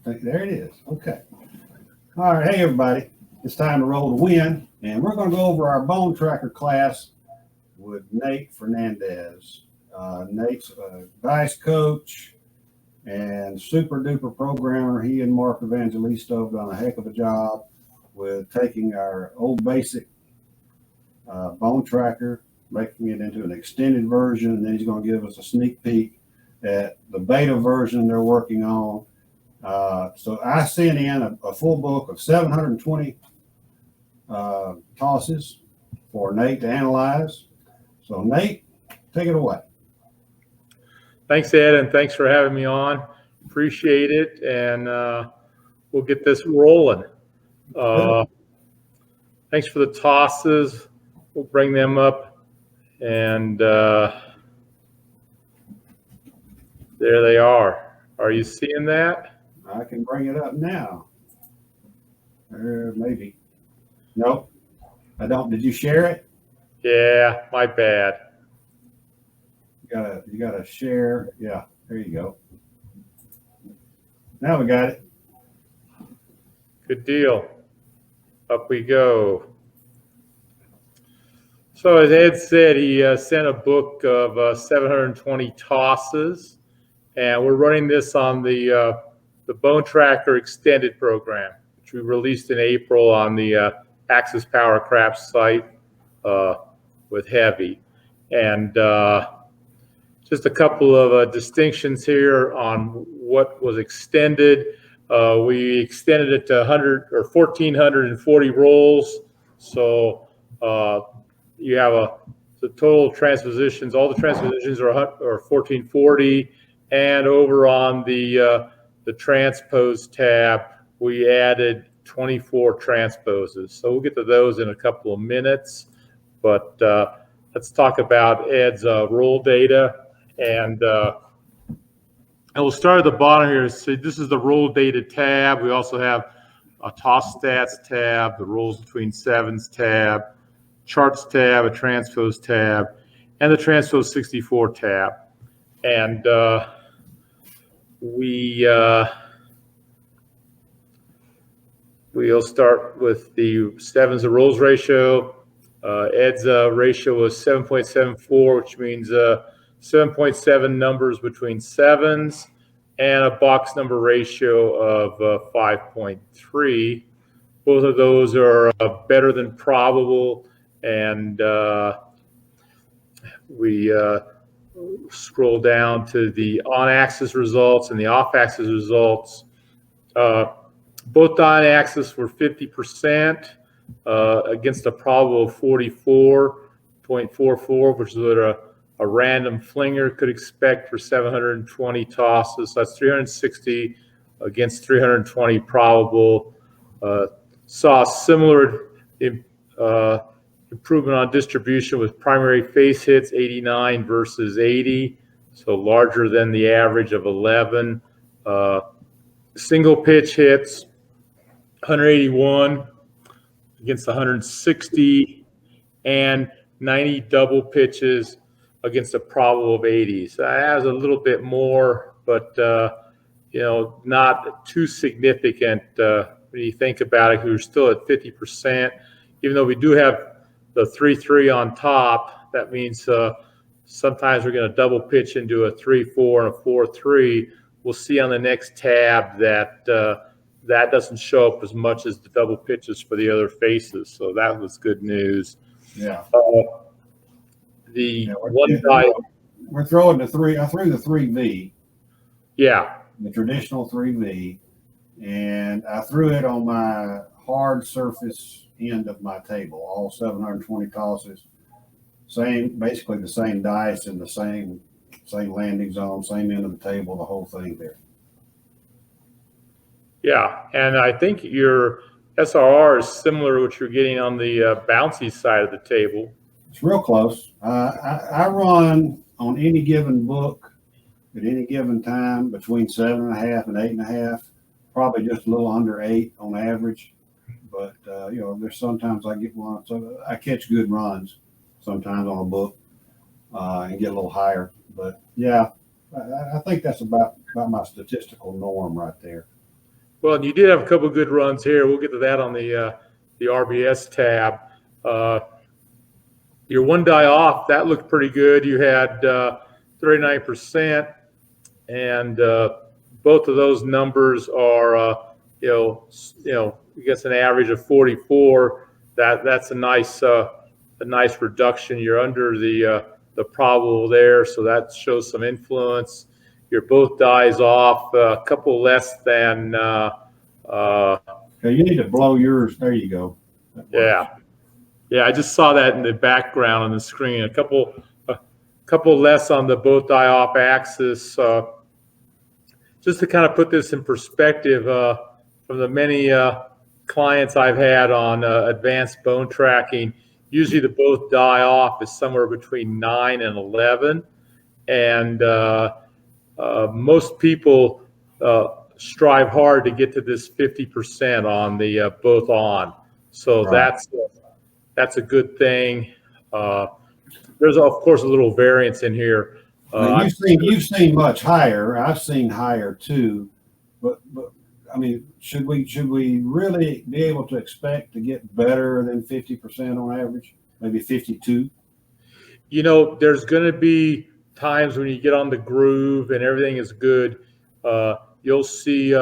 There it is. Okay. All right. Hey, everybody. It's time to roll the win. And we're going to go over our Bonetracker class with Nate Fernandez. Nate's a dice coach and super duper programmer. He and Mark Evangelisto have done a heck of a job with taking our old basic Bonetracker, making it into an extended version, and then he's going to give us a sneak peek at the beta version they're working on. So I sent in a full book of 720 tosses for Nate to analyze. So Nate, take it away. Thanks, Ed, and thanks for having me on. Appreciate it, and we'll get this rolling. Thanks for the tosses. We'll bring them up, and there they are. Are you seeing that? I can bring it up now. Maybe. Nope, I don't. Did you share it? Yeah, my bad. You gotta share. Yeah, there you go. Now we got it. Good deal. Up we go. So as Ed said, he sent a book of 720 tosses, and we're running this on the Bonetracker extended program, which we released in April on the Axis Power Craft site with Heavy. And just a couple of distinctions here on what was extended. We extended it to 100 or 1,440 rolls. So you have the total transpositions. All the transpositions are 1,440, and over on the transpose tab, we added 24 transposes. So we'll get to those in a couple of minutes. But let's talk about Ed's roll data. And we'll start at the bottom here. So this is the roll data tab. We also have a toss stats tab, the rolls between sevens tab, charts tab, a transpose tab, and the transpose 64 tab. And we'll start with the sevens to rolls ratio. Ed's ratio was 7.74, which means 7.7 numbers between sevens, and a box number ratio of 5.3. Both of those are better than probable, and we scroll down to the on-axis results and the off-axis results. Both on-axis were 50% against a probable of 44.44, which is what a random flinger could expect for 720 tosses. So that's 360 against 320 probable. Saw a similar improvement on distribution with primary face hits, 89 versus 80, so larger than the average of 11. Single pitch hits, 181 against 160, and 90 double pitches against a probable of 80. So that was a little bit more, but not too significant when you think about it. We were still at 50%, even though we do have the 3-3 on top. That means sometimes we're going to double pitch into a 3-4 and a 4-3. We'll see on the next tab that that doesn't show up as much as the double pitches for the other faces. So that was good news. Yeah. We're throwing the three. I threw the 3V. Yeah. The traditional 3V, and I threw it on my hard surface end of my table. All 720 tosses, basically the same dice in the same landing zone, same end of the table, the whole thing there. Yeah, and I think your SRR is similar to what you're getting on the bouncy side of the table. It's real close. I run on any given book at any given time between 7.5 and 8.5, probably just a little under 8 on average. But there's sometimes I get one, so I catch good runs sometimes on a book and get a little higher. But yeah, I think that's about my statistical norm right there. Well, and you did have a couple of good runs here. We'll get to that on the RBS tab. Your one die off, that looked pretty good. You had 39%, and both of those numbers are, I guess an average of 44. That's a nice reduction. You're under the probable there, so that shows some influence. Your both dies off, a couple less than. Okay, you need to blow yours. There you go. Yeah. Yeah, I just saw that in the background on the screen. A couple less on the both die off axis. Just to kind of put this in perspective, from the many clients I've had on advanced bone tracking, usually the both die off is somewhere between 9 and 11, and most people strive hard to get to this 50% on the both on. So Right. that's a good thing. There's of course a little variance in here. Now, you've seen much higher. I've seen higher too, but I mean, should we really be able to expect to get better than 50% on average? Maybe 52. There's going to be times when you get on the groove and everything is good. You'll see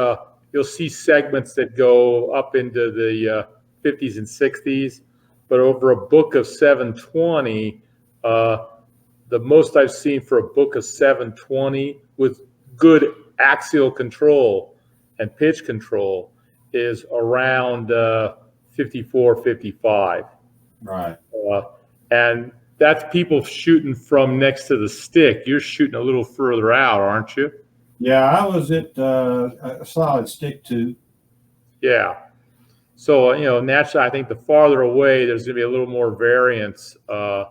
segments that go up into the 50s and 60s, but over a book of 720, the most I've seen for a book of 720 with good axial control and pitch control is around 54, 55. Right. And that's people shooting from next to the stick. You're shooting a little further out, aren't you? Yeah, I was at a solid stick 2. Yeah. So, naturally, I think the farther away, there's going to be a little more variance. Right.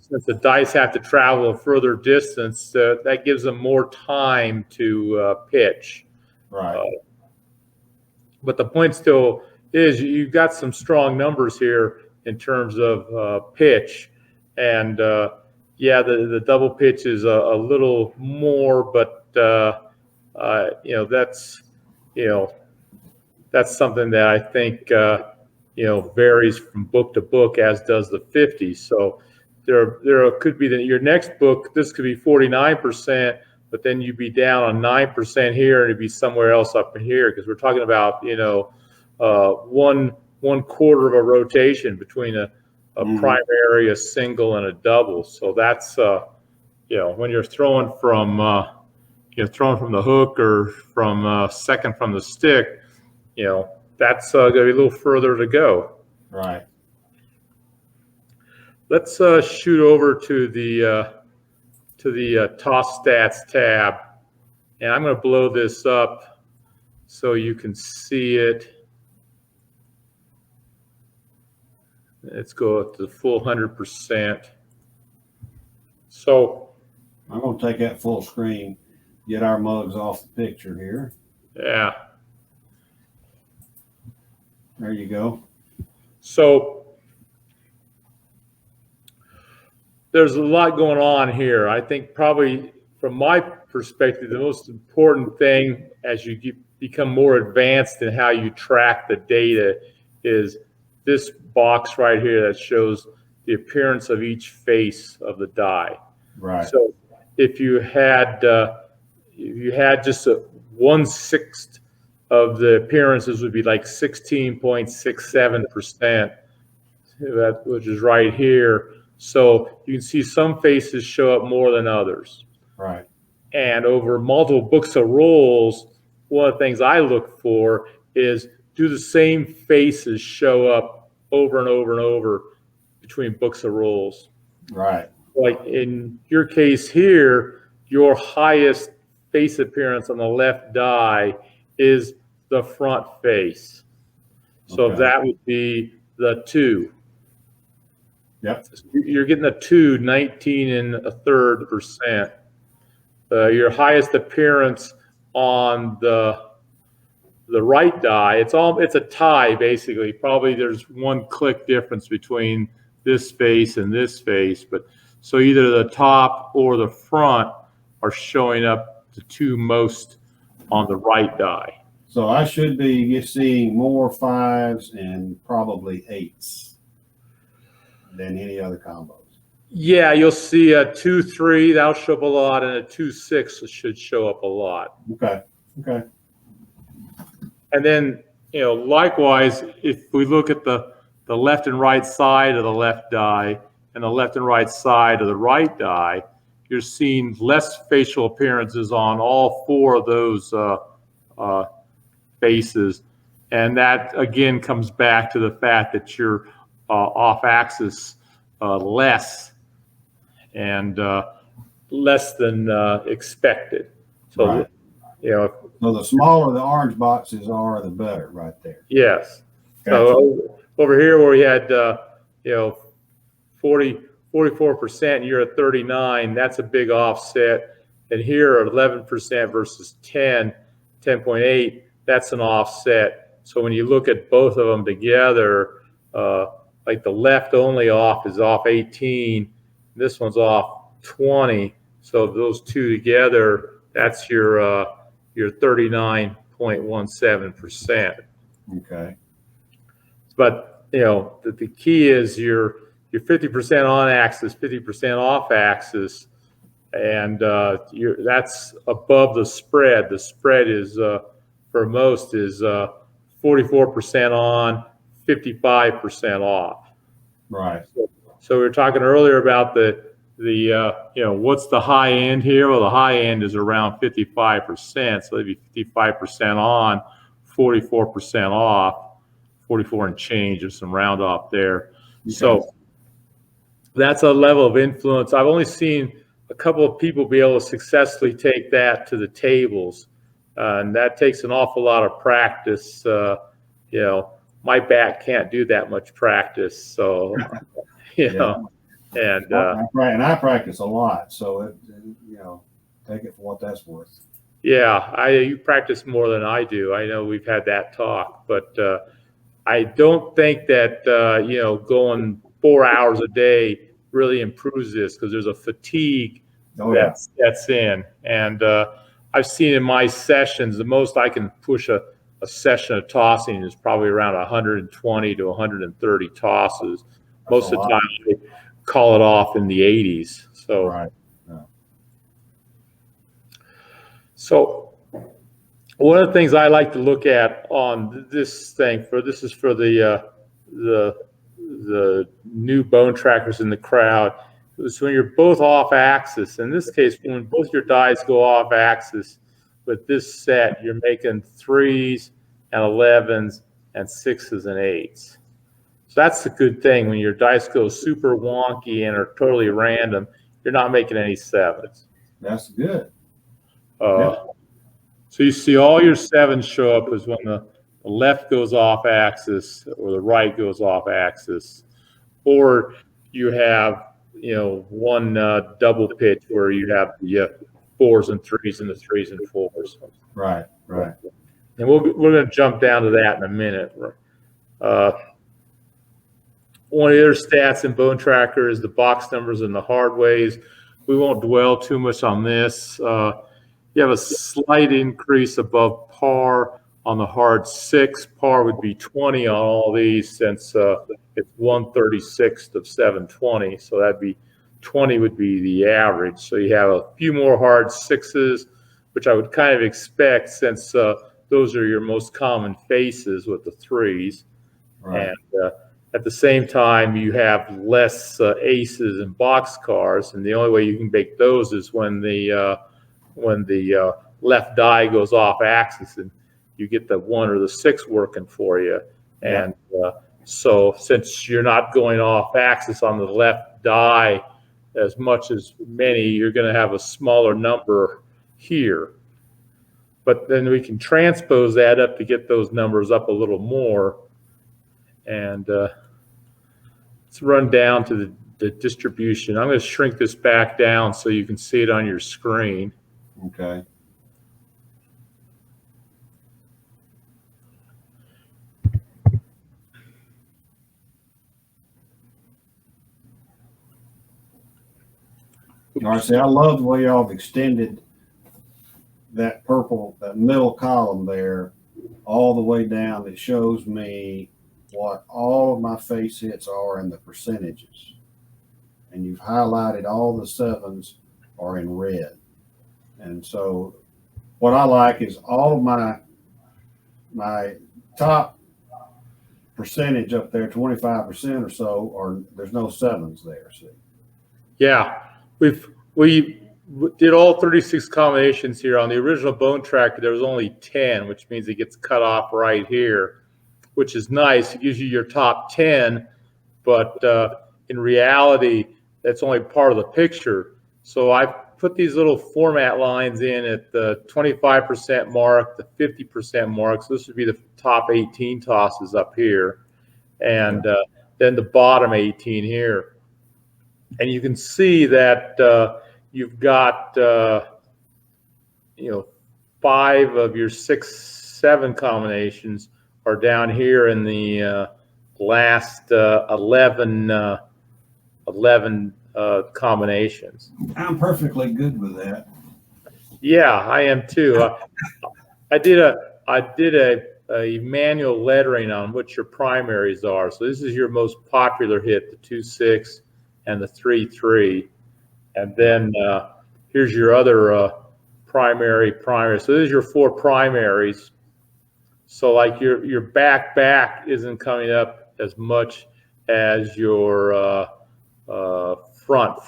Since the dice have to travel a further distance, that gives them more time to pitch. Right. But the point still is you've got some strong numbers here in terms of pitch. And, the double pitch is a little more, but, that's something that I think, varies from book to book, as does the 50. So there could be your next book, this could be 49%, but then you'd be down on 9% here and it'd be somewhere else up in here, because we're talking about, one quarter of a rotation between a primary, a single, and a double. So that's, when you're throwing from the hook or from second from the stick, that's going to be a little further to go. Right. Let's shoot over to the toss stats tab, and I'm going to blow this up so you can see it. Let's go up to the full 100%. So I'm going to take that full screen, get our mugs off the picture here. yeah. There you go. So there's a lot going on here. I think probably from my perspective, the most important thing as you become more advanced in how you track the data is this box right here that shows the appearance of each face of the die. Right. So if you had just a 1/6 of the appearances would be like 16.67%, which is right here. So you can see some faces show up more than others. Right. And over multiple books of rolls, one of the things I look for is, do the same faces show up over and over and over between books of rolls? Right. Like in your case here, your highest face appearance on the left die is the front face. So Okay. that would be the 2. Yep. You're getting a 2, 19.33%. Your highest appearance on the right die, it's a tie basically. Probably there's one click difference between this face and this face, but so either the top or the front are showing up the two most on the right die. So I should be seeing more 5s and probably 8s than any other combos. Yeah, you'll see a 2-3, that'll show up a lot, and a 2-6 should show up a lot. Okay. Okay. And then, likewise, if we look at the left and right side of the left die and the left and right side of the right die, you're seeing less facial appearances on all four of those faces. And that, again, comes back to the fact that you're off axis less and less than expected. So, right. So the smaller the orange boxes are, the better, right there. Yes. Gotcha. So over here where we had 44%, you're at 39. That's a big offset. And here at 11% versus 10.8, that's an offset. So when you look at both of them together, like the left only off is off 18. This one's off 20. So those two together, that's your 39.17%. Okay. But the key is you're 50% on axis, 50% off axis, and that's above the spread. The spread is for most is 44% on, 55% off. Right. So we were talking earlier about the what's the high end here? Well, the high end is around 55%. So it'd be 55% on, 44% off, 44 and change. There's some round off there. Okay. So that's a level of influence. I've only seen a couple of people be able to successfully take that to the tables, and that takes an awful lot of practice. My back can't do that much practice, so And I practice a lot, so take it for what that's worth. Yeah, you practice more than I do. I know we've had that talk, but I don't think that going 4 hours a day really improves this, because there's a fatigue that sets in. And I've seen in my sessions, the most I can push a session of tossing is probably around 120 to 130 tosses. Most of the time, I call it off in the 80s. So, right. Yeah. So one of the things I like to look at on this thing, this is for the new Bonetrackers in the crowd, is when you're both off axis. In this case, when both your dice go off axis with this set, you're making 3s and 11s and 6s and 8s. So that's the good thing. When your dice go super wonky and are totally random, you're not making any 7s. That's good. So you see all your 7s show up as when the left goes off axis or the right goes off axis, or you have one double pitch where you have the 4s and 3s and the 3s and 4s. Right. And we're going to jump down to that in a minute. One of the other stats in Bonetracker is the box numbers and the hard ways. We won't dwell too much on this. You have a slight increase above par on the hard 6. Par would be 20 on all these, since it's 1/36 of 720. So that'd be 20 would be the average. So you have a few more hard 6s, which I would kind of expect, since those are your most common faces with the 3s. Right. And at the same time, you have less aces and boxcars, and the only way you can make those is when the left die goes off axis and you get the 1 or the 6 working for you. Yeah. And so since you're not going off axis on the left die as much as many, you're going to have a smaller number here. But then we can transpose that up to get those numbers up a little more. And let's run down to the distribution. I'm going to shrink this back down so you can see it on your screen. Okay. All right, see, I love the way y'all have extended that middle column there, all the way down. It shows me what all of my face hits are and the percentages. And you've highlighted all the sevens are in red. And so what I like is all of my top percentage up there, 25% or so, or there's no sevens there. See? Yeah, we did all 36 combinations here. On the original Bonetracker, there was only 10, which means it gets cut off right here, which is nice. It gives you your top 10, but in reality, that's only part of the picture. So I put these little format lines in at the 25% mark, the 50% mark. So this would be the top 18 tosses up here, and then the bottom 18 here. And you can see that you've got, 5 of your 6, 7 combinations are down here in the last 11 combinations. I'm perfectly good with that. Yeah, I am too. I did a manual lettering on what your primaries are. So this is your most popular hit, the 2-6 and the 3-3, and then here's your other primary. So there's your 4 primaries. So like your back isn't coming up as much as your front,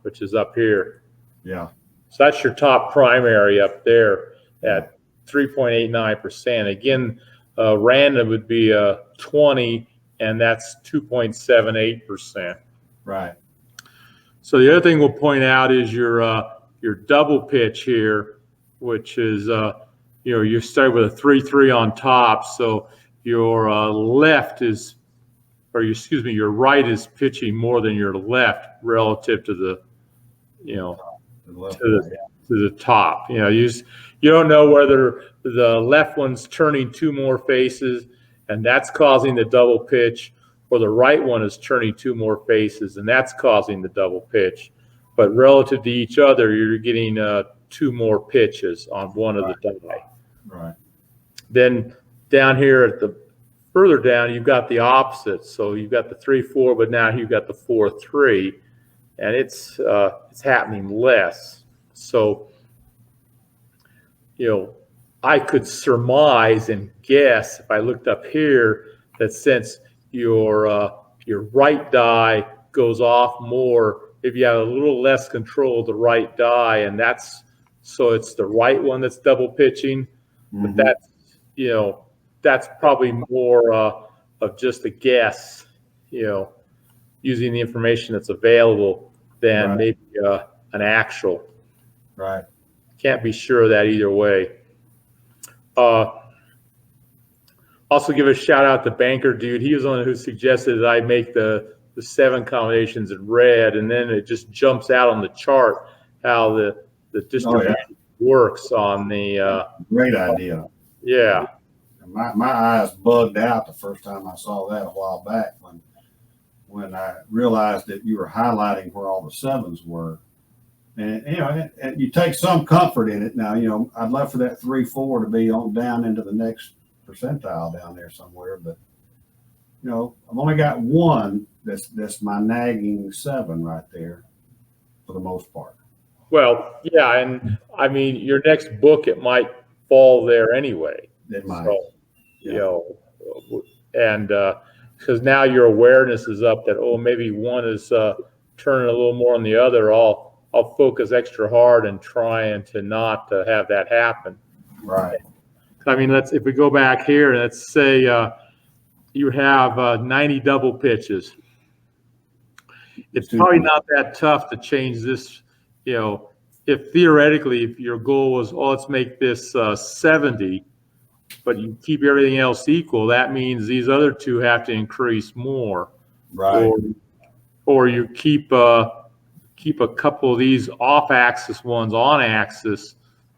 which is up here. Yeah. So that's your top primary up there at 3.89%. Again, random would be 20, and that's 2.78%. Right. So the other thing we'll point out is your double pitch here, which is you start with a 3-3 on top. So your your right is pitching more than your left relative to the to the top. You don't know whether the left one's turning 2 more faces and that's causing the double pitch, or the right one is turning 2 more faces and that's causing the double pitch. But relative to each other, you're getting 2 more pitches on one of the die. Right. Then down here at the further down, you've got the opposite. So you've got the 3-4, but now you've got the 4-3, and it's happening less. So I could surmise and guess if I looked up here that since your right die goes off more, if you have a little less control of the right die, and so it's the right one that's double pitching, but that's probably more of just a guess, using the information that's available than maybe an actual. Right. Can't be sure of that either way. Also give a shout out to Banker Dude. He was the one who suggested that I make the 7 combinations in red, and then it just jumps out on the chart how the distribution works on the. Great idea. Yeah. My eyes bugged out the first time I saw that a while back when I realized that you were highlighting where all the sevens were. And and you take some comfort in it. Now, I'd love for that 3-4 to be on down into the next percentile down there somewhere, but I've only got one that's my nagging 7 right there for the most part. Well, yeah, and I mean your next book, it might fall there anyway. It might. So, and because now your awareness is up that maybe one is turning a little more on the other. I'll focus extra hard and trying to not have that happen. Right. I mean, if we go back here, let's say you have 90 double pitches. It's probably not that tough to change this. If theoretically, if your goal was, let's make this 70, but you keep everything else equal, that means these other 2 have to increase more. Right. Or you keep a couple of these off-axis ones on axis.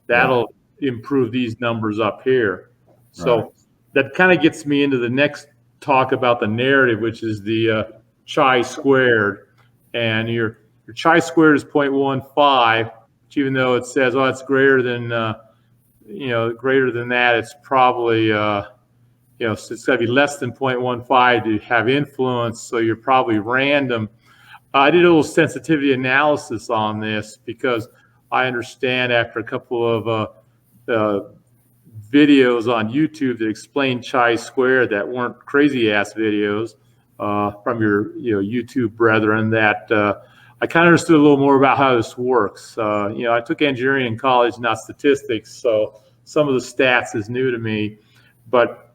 That'll improve these numbers up here. So that kind of gets me into the next talk about the narrative, which is the chi-squared. And your chi-squared is 0.15, which even though it says, oh, it's greater than, greater than that, it's probably, so it's got to be less than 0.15 to have influence, so you're probably random. I did a little sensitivity analysis on this because I understand after a couple of videos on YouTube that explain chi-squared that weren't crazy-ass videos from your YouTube brethren, that I kind of understood a little more about how this works. I took engineering in college, not statistics, so some of the stats is new to me. But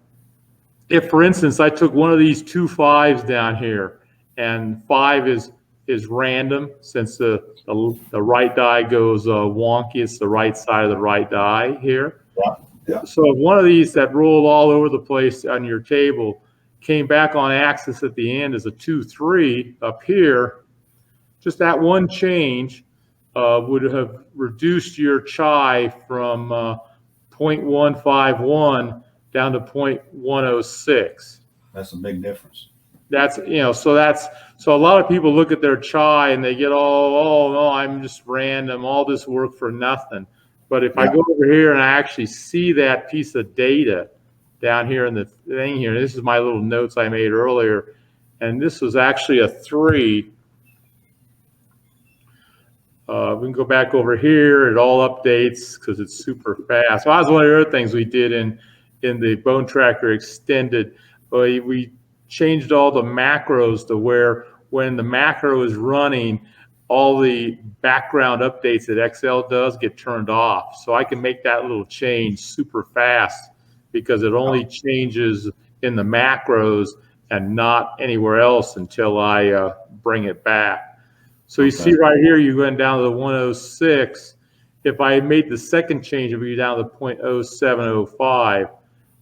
if, for instance, I took one of these two fives down here, and 5 is random, since the right die goes wonky, it's the right side of the right die here. Yeah. So if one of these that rolled all over the place on your table came back on axis at the end as a 2-3 up here, just that one change would have reduced your chi from 0.151 down to 0.106. That's a big difference. So a lot of people look at their chi and they get oh no, I'm just random, all this work for nothing. But if I go over here and I actually see that piece of data down here in the thing here, this is my little notes I made earlier, and this was actually a 3. We can go back over here. It all updates because it's super fast. So that was one of the other things we did in the Bonetracker Extended. We changed all the macros to where when the macro is running, all the background updates that Excel does get turned off. So I can make that little change super fast because it only changes in the macros and not anywhere else until I bring it back. So you see right here, you went down to the 106. If I made the second change, it would be down to 0.0705.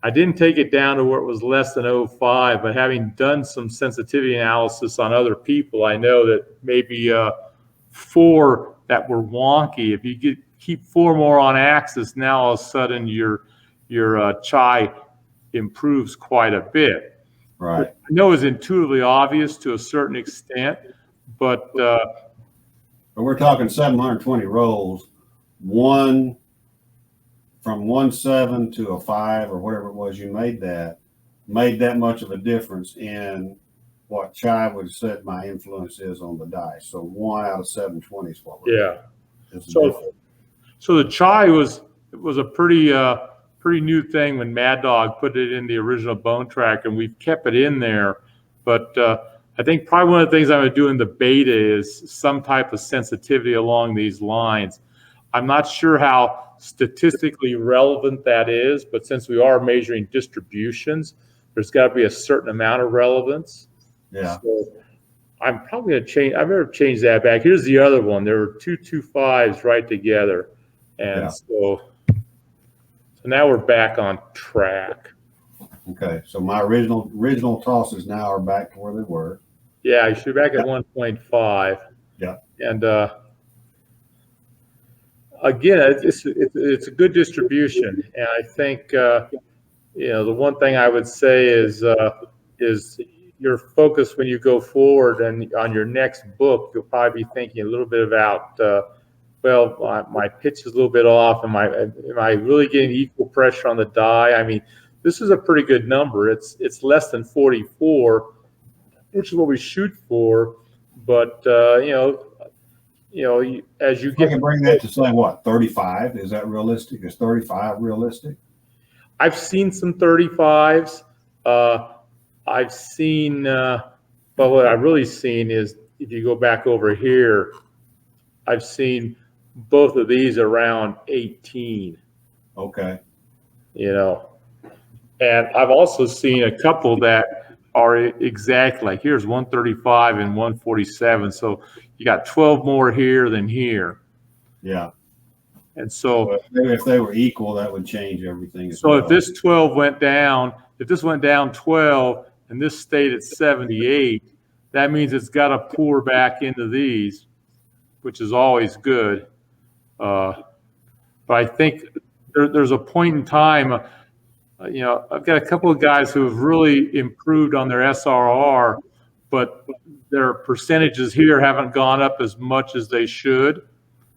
I didn't take it down to where it was less than 0.05, but having done some sensitivity analysis on other people, I know that maybe 4 that were wonky. If you keep 4 more on axis, now all of a sudden your chi improves quite a bit. Right. I know it's intuitively obvious to a certain extent, but we're talking 720 rolls, one from 1.7 to a 5 or whatever it was you made that much of a difference in what chi would have said my influence is on the dice. So 1 out of 720 is what we're doing. So the chi was a pretty new thing when Mad Dog put it in the original Bonetracker, and we've kept it in there. But I think probably one of the things I'm going to do in the beta is some type of sensitivity along these lines. I'm not sure how statistically relevant that is, but since we are measuring distributions, there's got to be a certain amount of relevance. Yeah. So I'm probably going to change. I better change that back. Here's the other one. There were 2 5s right together, and so now we're back on track. Okay. So my original tosses now are back to where they were. Yeah, you should be back at 1.5. Yeah. And again, it's a good distribution, and I think the one thing I would say is your focus when you go forward and on your next book, you'll probably be thinking a little bit about my pitch is a little bit off. Am I really getting equal pressure on the die? I mean, this is a pretty good number. It's less than 44, which is what we shoot for, but as you get, I can bring that to say what, 35? Is that realistic? Is 35 realistic? I've seen some 35s. I've seen, but what I've really seen is if you go back over here, I've seen both of these around 18. Okay. And I've also seen a couple that are exactly like here's 135 and 147. So you got 12 more here than here. Yeah. And so if they were equal, that would change everything. So if this 12 went down, if this went down 12 and this stayed at 78, that means it's got to pour back into these, which is always good. But I think there's a point in time, I've got a couple of guys who have really improved on their SRR, but their percentages here haven't gone up as much as they should.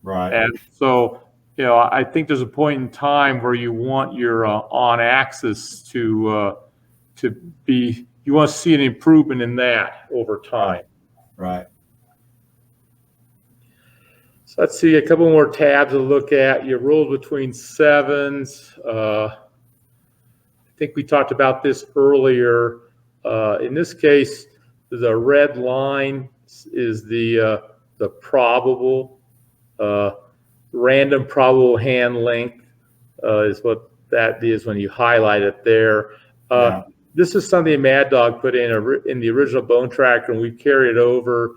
Right. And so, I think there's a point in time where you want your on axis to be, you want to see an improvement in that over time. Right. So let's see a couple more tabs to look at. You rolled between sevens. I think we talked about this earlier. In this case, the red line is the probable, random probable hand length is what that is when you highlight it there. Yeah. This is something Mad Dog put in the original Bonetracker, and we carried it over.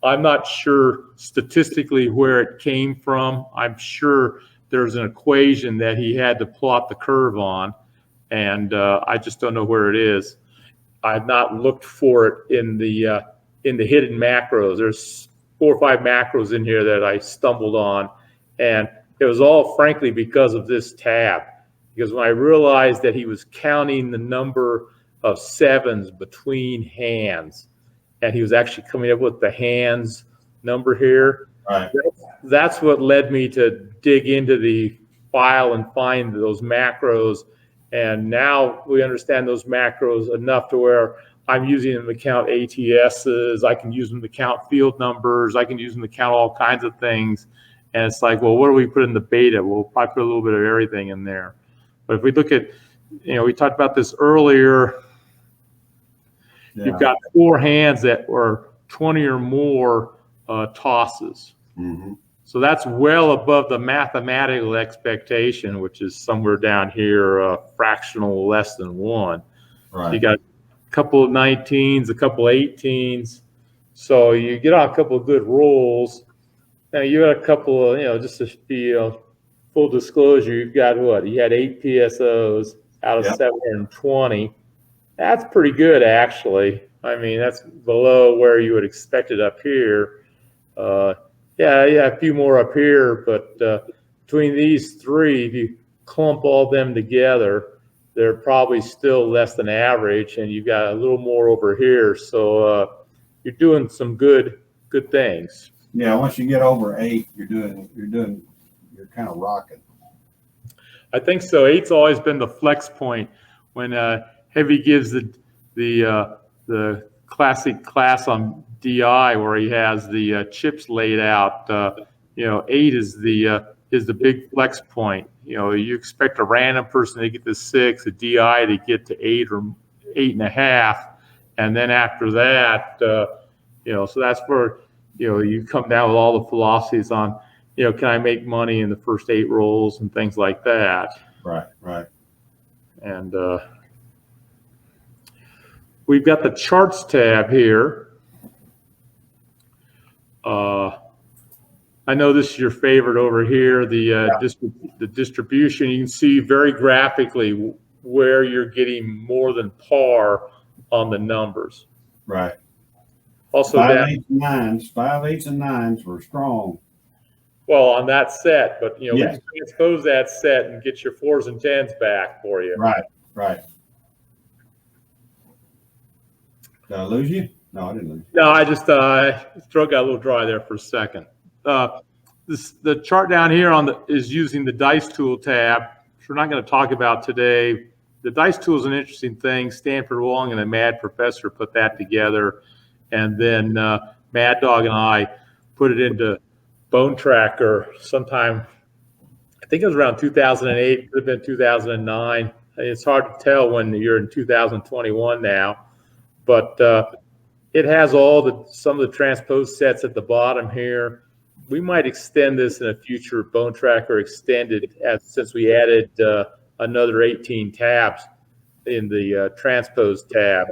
I'm not sure statistically where it came from. I'm sure there's an equation that he had to plot the curve on, and I just don't know where it is. I've not looked for it in the hidden macros. There's 4 or 5 macros in here that I stumbled on, and it was all frankly because of this tab. Because when I realized that he was counting the number of sevens between hands, and he was actually coming up with the hands number here, Right. that's what led me to dig into the file and find those macros. And now we understand those macros enough to where I'm using them to count ATSs. I can use them to count field numbers. I can use them to count all kinds of things. And it's like, well, what do we put in the beta? We'll probably put a little bit of everything in there. But if we look at, we talked about this earlier. Yeah. You've got 4 hands that were 20 or more tosses. Mm-hmm. So that's well above the mathematical expectation, which is somewhere down here, fractional less than 1. Right. So you got a couple of 19s, a couple of 18s. So you get on a couple of good rolls. Now you got a couple of, just to be full disclosure, you've got what? You had 8 PSOs out of 720. That's pretty good, actually. I mean, that's below where you would expect it up here. Yeah, a few more up here, but between these 3, if you clump all them together, they're probably still less than average, and you've got a little more over here. So you're doing some good things. Yeah, once you get over 8, you're kind of rocking. I think so. 8's always been the flex point when Heavy gives the classic class on DI where he has the chips laid out. 8 is the big flex point. You expect a random person to get to 6, a DI to get to 8 or 8.5, and then after that, so that's where you come down with all the philosophies on, can I make money in the first 8 rolls and things like that. Right. And we've got the charts tab here. I know this is your favorite over here, the distribution. You can see very graphically where you're getting more than par on the numbers. Right. Also, 5, 8, and 9s. 5, 8s, and 9s were strong. Well, on that set, but we Yes. can transpose that set and get your 4s and 10s back for you. Right. Did I lose you? No, I didn't lose you. No, I just throat got a little dry there for a second. The chart down here is using the dice tool tab, which we're not going to talk about today. The dice tool is an interesting thing. Stanford Wong and a mad professor put that together, and then Mad Dog and I put it into Bonetracker sometime. I think it was around 2008. It could have been 2009. It's hard to tell when you're in 2021 now, but it has some of the transpose sets at the bottom here. We might extend this in a future Bonetracker extended since we added another 18 tabs in the transpose tab.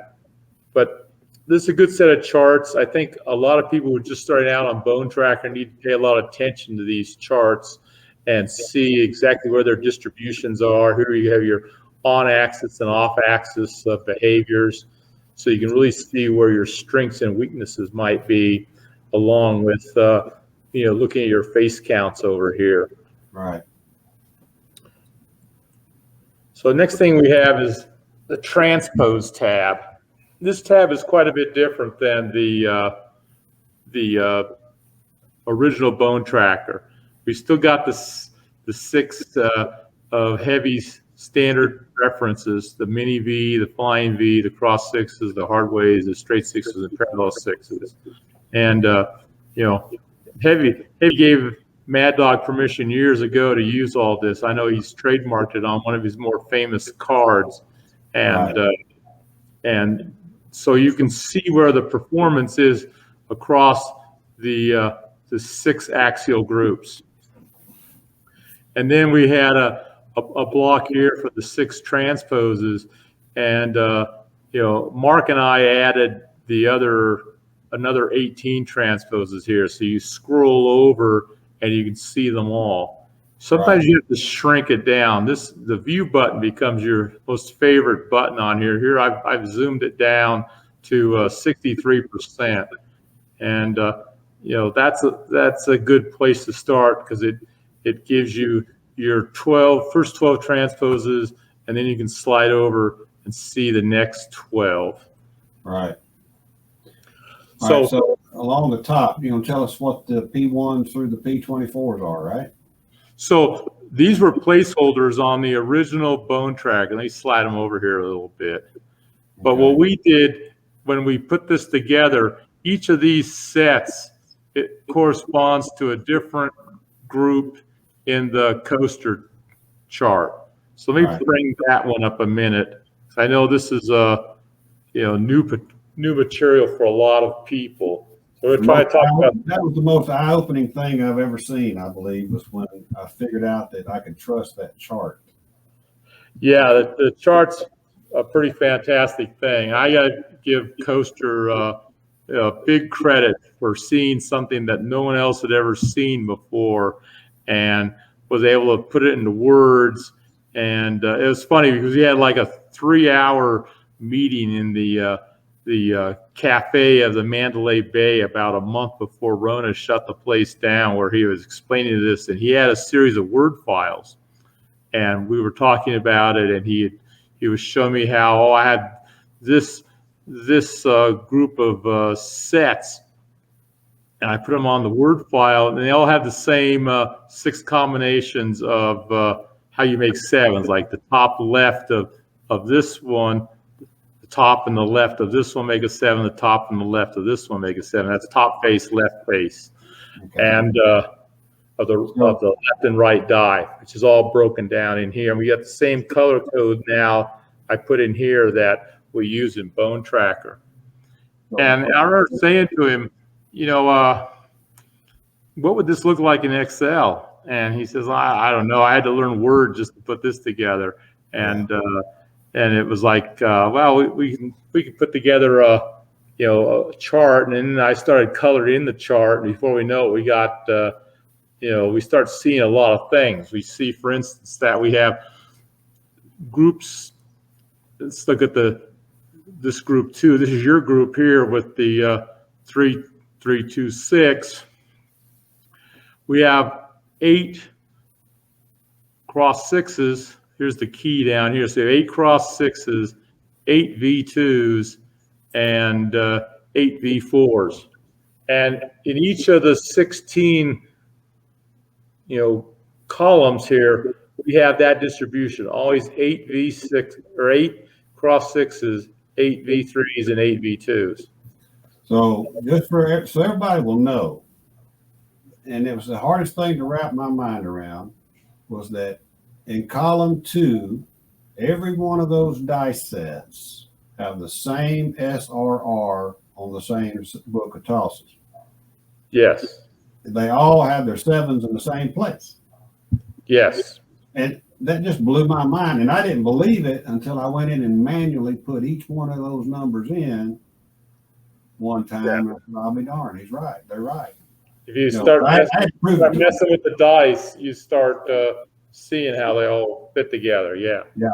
But this is a good set of charts. I think a lot of people who are just starting out on Bonetracker need to pay a lot of attention to these charts and see exactly where their distributions are, who you have your on-axis and off-axis behaviors, so you can really see where your strengths and weaknesses might be, along with looking at your face counts over here. Right. So next thing we have is the transpose tab. this tab is quite a bit different than the original Bonetracker. We still got the six heavy standard references: the mini V, the flying V, the cross sixes, the hard ways, the straight sixes, and parallel sixes. And Heavy gave Mad Dog permission years ago to use all this. I know he's trademarked it on one of his more famous cards, and and so you can see where the performance is across the six axial groups. And then we had a block here for the six transposes, and Mark and I added another 18 transposes here. So you scroll over and you can see them all. Sometimes you have to shrink it down. The view button becomes your most favorite button on here. Here I've zoomed it down to 63%, and that's a good place to start, because it gives you your first 12 transposes, and then you can slide over and see the next 12. Right. So along the top, tell us what the P1s through the P24s are, right? So these were placeholders on the original Bonetracker. Let me slide them over here a little bit. But Okay. what we did when we put this together, each of these sets, it corresponds to a different group in the coaster chart. So let me bring that one up a minute. I know this is new material for a lot of people. So we're trying to talk about that. Was the most eye-opening thing I've ever seen, I believe, was when I figured out that I could trust that chart. Yeah, the chart's a pretty fantastic thing. I got to give Coaster big credit for seeing something that no one else had ever seen before, and was able to put it into words. And it was funny because we had like a 3-hour meeting in the cafe of the Mandalay Bay about a month before Rona shut the place down, where he was explaining this, and he had a series of Word files, and we were talking about it, and he was showing me how I had this group of sets, and I put them on the Word file, and they all have the same 6 combinations of how you make sevens, like the top left of this one, the top and the left of this one make a 7, the top and the left of this one make a 7. That's top face, left face, and of the left and right die, which is all broken down in here. And we got the same color code now I put in here that we use in Bonetracker. And I remember saying to him, what would this look like in Excel? And he says, I don't know. I had to learn Word just to put this together. And it was like, well, we can put together a chart. And then I started coloring in the chart. And before we know it, we got, we start seeing a lot of things. We see, for instance, that we have groups. Let's look at this group 2. This is your group here with the 3, 3, 2, 6. We have 8 cross 6s. Here's the key down here. So 8 cross 6s, 8 V2s, and 8 V4s. And in each of the 16, columns here, we have that distribution. Always 8 V6 or 8 cross 6s, 8 V3s, and 8 V2s. So so everybody will know, and it was the hardest thing to wrap my mind around, was that in column 2, every one of those dice sets have the same SRR on the same book of tosses. Yes. They all have their 7s in the same place. Yes. And that just blew my mind. And I didn't believe it until I went in and manually put each one of those numbers in one time. Yeah. And I said, I'll be darned, he's right. They're right. If you start messing with the dice, you start seeing how they all fit together. Yeah. Yeah.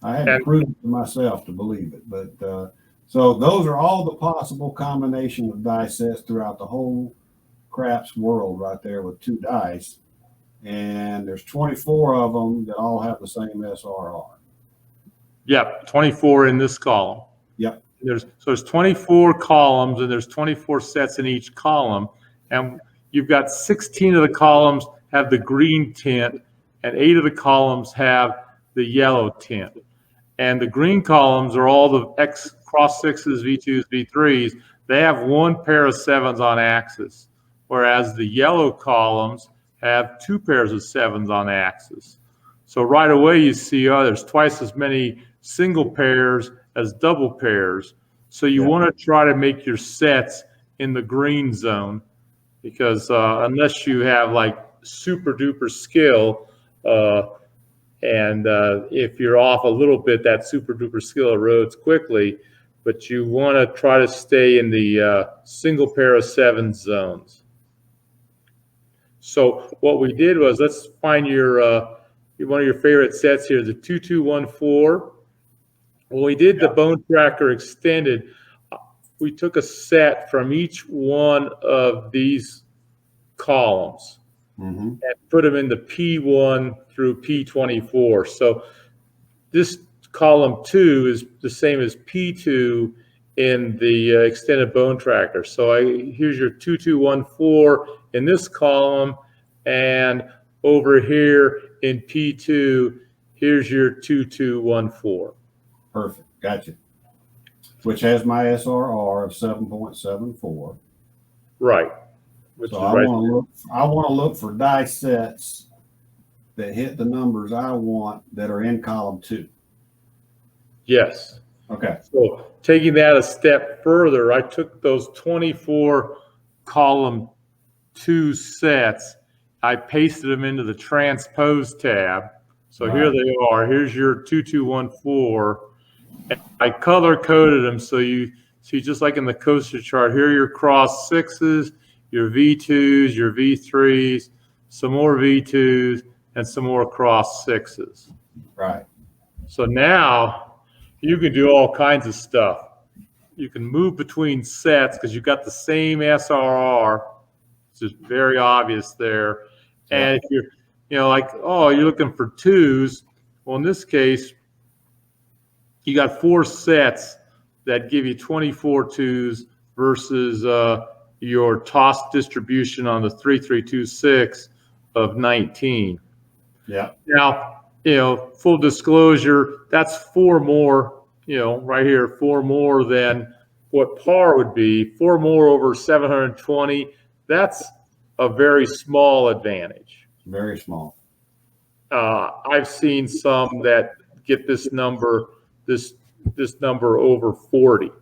I had to prove it to myself to believe it. But so those are all the possible combinations of dice sets throughout the whole craps world right there with 2 dice. And there's 24 of them that all have the same SRR. Yep, 24 in this column. There's 24 columns, and there's 24 sets in each column, and you've got 16 of the columns have the green tint, and 8 of the columns have the yellow tint. And the green columns are all the X cross sixes, V2s, V3s. They have one pair of sevens on axis, whereas the yellow columns have 2 pairs of sevens on axis. So right away you see, oh, there's twice as many single pairs as double pairs. So you want to try to make your sets in the green zone, because unless you have like super duper skill, and if you're off a little bit, that super duper skill erodes quickly. But you want to try to stay in the single pair of sevens zones. So what we did was, let's find your one of your favorite sets here, the 2214. When we did the Bonetracker extended, we took a set from each one of these columns and put them into P1 through P24. So this column 2 is the same as P2 in the extended Bonetracker. So here's your 2214 in this column, and over here in P2, here's your 2214. Perfect. Gotcha. Which has my SRR of 7.74. Right. So I want to look for die sets that hit the numbers I want that are in column 2. Yes. Okay. So taking that a step further, I took those 24 column 2 sets, I pasted them into the transpose tab. So here they are. Here's your 2214. And I color coded them so you see, just like in the coaster chart, here are your cross 6s, your V2s, your V3s, some more V2s, and some more cross 6s. Right. So now you can do all kinds of stuff. You can move between sets because you've got the same SRR. It's just very obvious there. And if you're, like, oh, you're looking for 2s. Well, in this case, you got 4 sets that give you 24 2s versus your toss distribution on the 3326 of 19. Yeah. Now, full disclosure, that's 4 more, right here, 4 more than what par would be, 4 more over 720. That's a very small advantage. Very small. I've seen some that get this number over 40.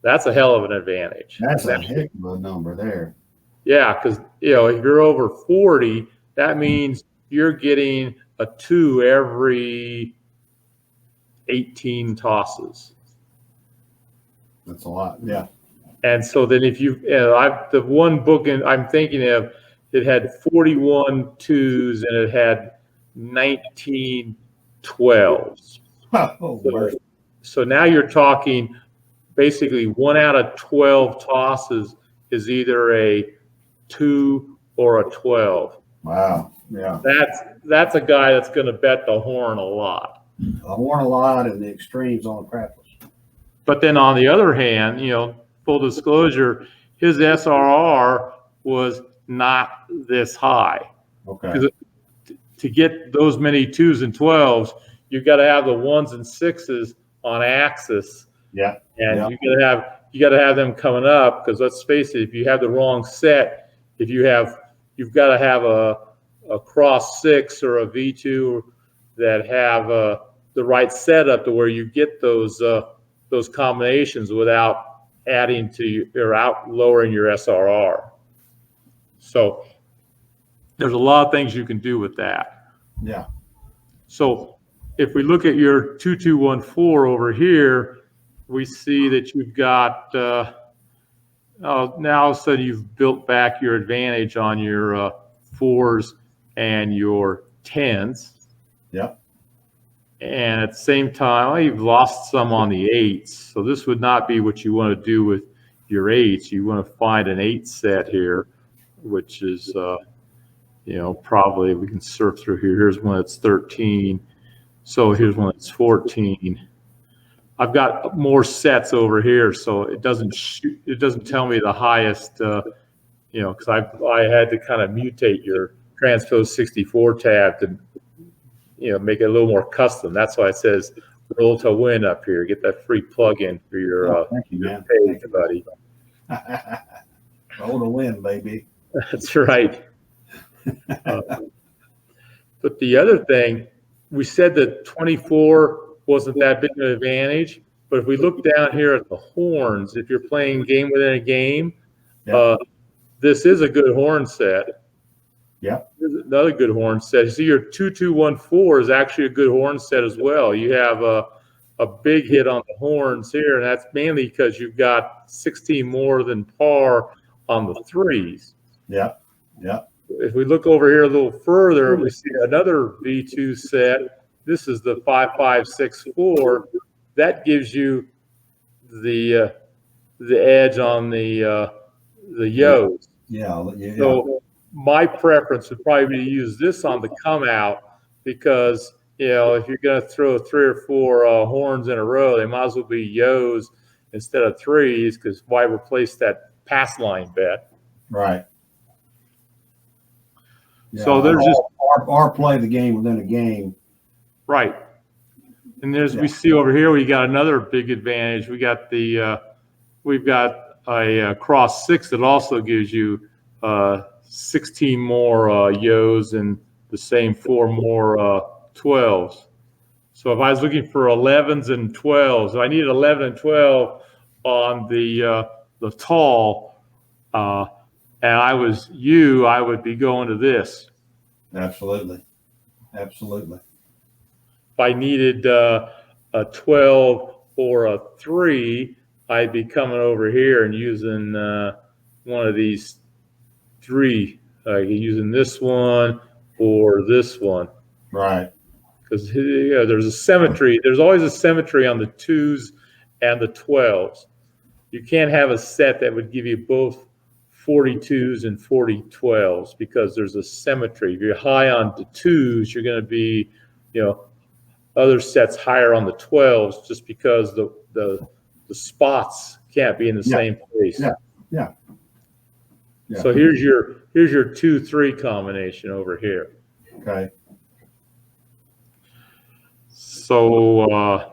That's a hell of an advantage. That's a heck of a number there. Yeah, because if you're over 40, that means you're getting a 2 every 18 tosses. That's a lot. Yeah. And so then if the one book I'm thinking of, it had 41 2s and it had 19 12s. So now you're talking basically 1 out of 12 tosses is either a 2 or a 12. Wow. Yeah. That's a guy that's going to bet the horn a lot. The horn a lot and the extremes on the crapless. But then on the other hand, full disclosure, his SRR was not this high. Okay. Because to get those many 2s and 12s, you've got to have the 1s and 6s on axis. Yeah. And you got to have them coming up, because let's face it, if you have the wrong set, you've got to have a cross 6 or a V2 that have the right setup to where you get those combinations without adding to lowering your SRR. So there's a lot of things you can do with that. Yeah. So if we look at your 2214 over here, we see that you've got now all of a sudden you've built back your advantage on your 4s and your 10s. Yeah. And at the same time, you've lost some on the 8s. So this would not be what you want to do with your 8s. You want to find an 8 set here, which is, probably we can surf through here. Here's one that's 13. So here's one that's 14. I've got more sets over here, so it doesn't shoot. It doesn't tell me the highest. You know, because I had to kind of mutate your Transpose 64 tab to, you know, make it a little more custom. That's why it says roll to win up here. Get that free plug-in for your Thank you, man. page, buddy. Roll to win, baby. That's right. But the other thing, we said that 24 wasn't that big of an advantage. But if we look down here at the horns, if you're playing game within a game, this is a good horn set. Yeah. Here's another good horn set. You see, your 2214 is actually a good horn set as well. You have a big hit on the horns here, and that's mainly because you've got 16 more than par on the threes. Yeah. Yeah. If we look over here a little further, we see another V2 set. This is the 5564. That gives you the edge on the Yos. Yeah. So my preference would probably be to use this on the come out because, you know, if you're going to throw 3 or 4 horns in a row, they might as well be Yos instead of threes, because why replace that pass line bet? Right. Yeah, so there's just or play the game within a game. Right. And there's we see over here we got another big advantage. We got the we've got a cross 6 that also gives you 16 more Yos and the same 4 more 12s. So if I was looking for 11s and 12s, if I needed 11 and 12 on the tall, and I was you, I would be going to this. Absolutely. Absolutely. If I needed a 12 or a 3, I'd be coming over here and using one of these 3, using this one or this one. Right. Because there's a symmetry. There's always a symmetry on the 2s and the 12s. You can't have a set that would give you both 42s and 40 12s because there's a symmetry. If you're high on the 2s, you're going to be, you know, other sets higher on the 12s just because the spots can't be in the same place. Yeah. So here's your 2-3 combination over here. Okay. So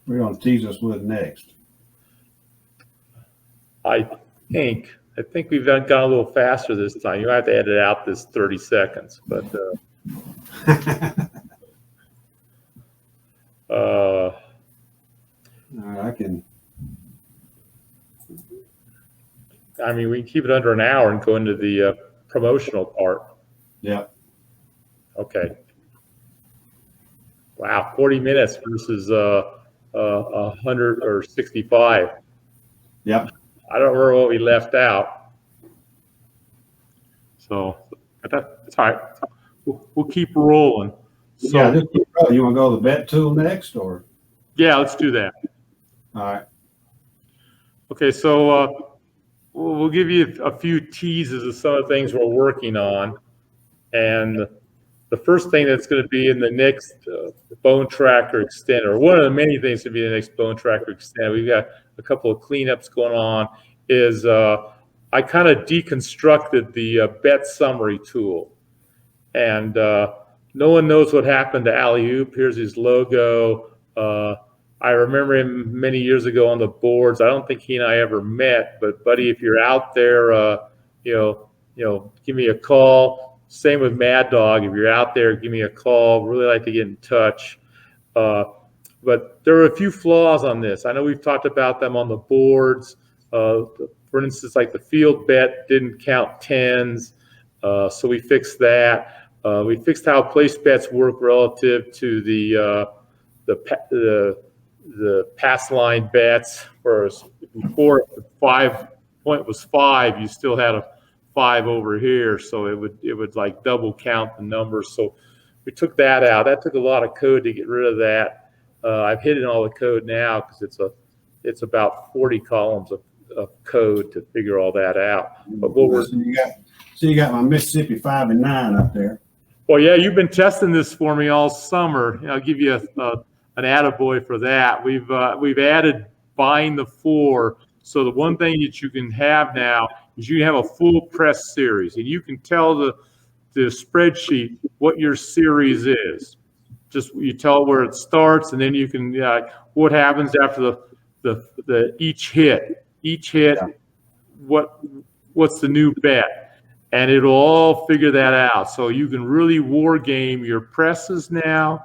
we're going to tease us with next. I think we've gone a little faster this time. You have to edit out this 30 seconds, but I can. I mean, we can keep it under an hour and go into the promotional part. Yeah. Okay. Wow, 40 minutes versus 100 or 65. Yep. I don't remember what we left out. So that's all right. We'll keep rolling. So, yeah. You want to go to the bet tool next, or? Yeah, let's do that. All right. Okay, so we'll give you a few teases of some of the things we're working on. And the first thing that's going to be in the next Bonetracker extender, or one of the many things to be in the next Bonetracker extender, we've got a couple of cleanups going on, is I kind of deconstructed the bet summary tool. And no one knows what happened to Alley Oop. Here's his logo. I remember him many years ago on the boards. I don't think he and I ever met, but buddy, if you're out there, you know, give me a call. Same with Mad Dog. If you're out there, give me a call. Really like to get in touch. But there are a few flaws on this. I know we've talked about them on the boards. For instance, like the field bet didn't count 10s, so we fixed that. We fixed how place bets work relative to the pass line bets. Whereas before, if the 5 point was 5, you still had a 5 over here, so it would like double count the numbers. So we took that out. That took a lot of code to get rid of that. I've hidden all the code now because it's about 40 columns of code to figure all that out. But what we're So you got my Mississippi 5 and 9 up there. Well, yeah, you've been testing this for me all summer. I'll give you an attaboy for that. We've added bind the floor. So the one thing that you can have now is you have a full press series, and you can tell the spreadsheet what your series is. Just you tell where it starts, and then you can what happens after the each hit. Yeah. What's the new bet, and it'll all figure that out. So you can really war game your presses now,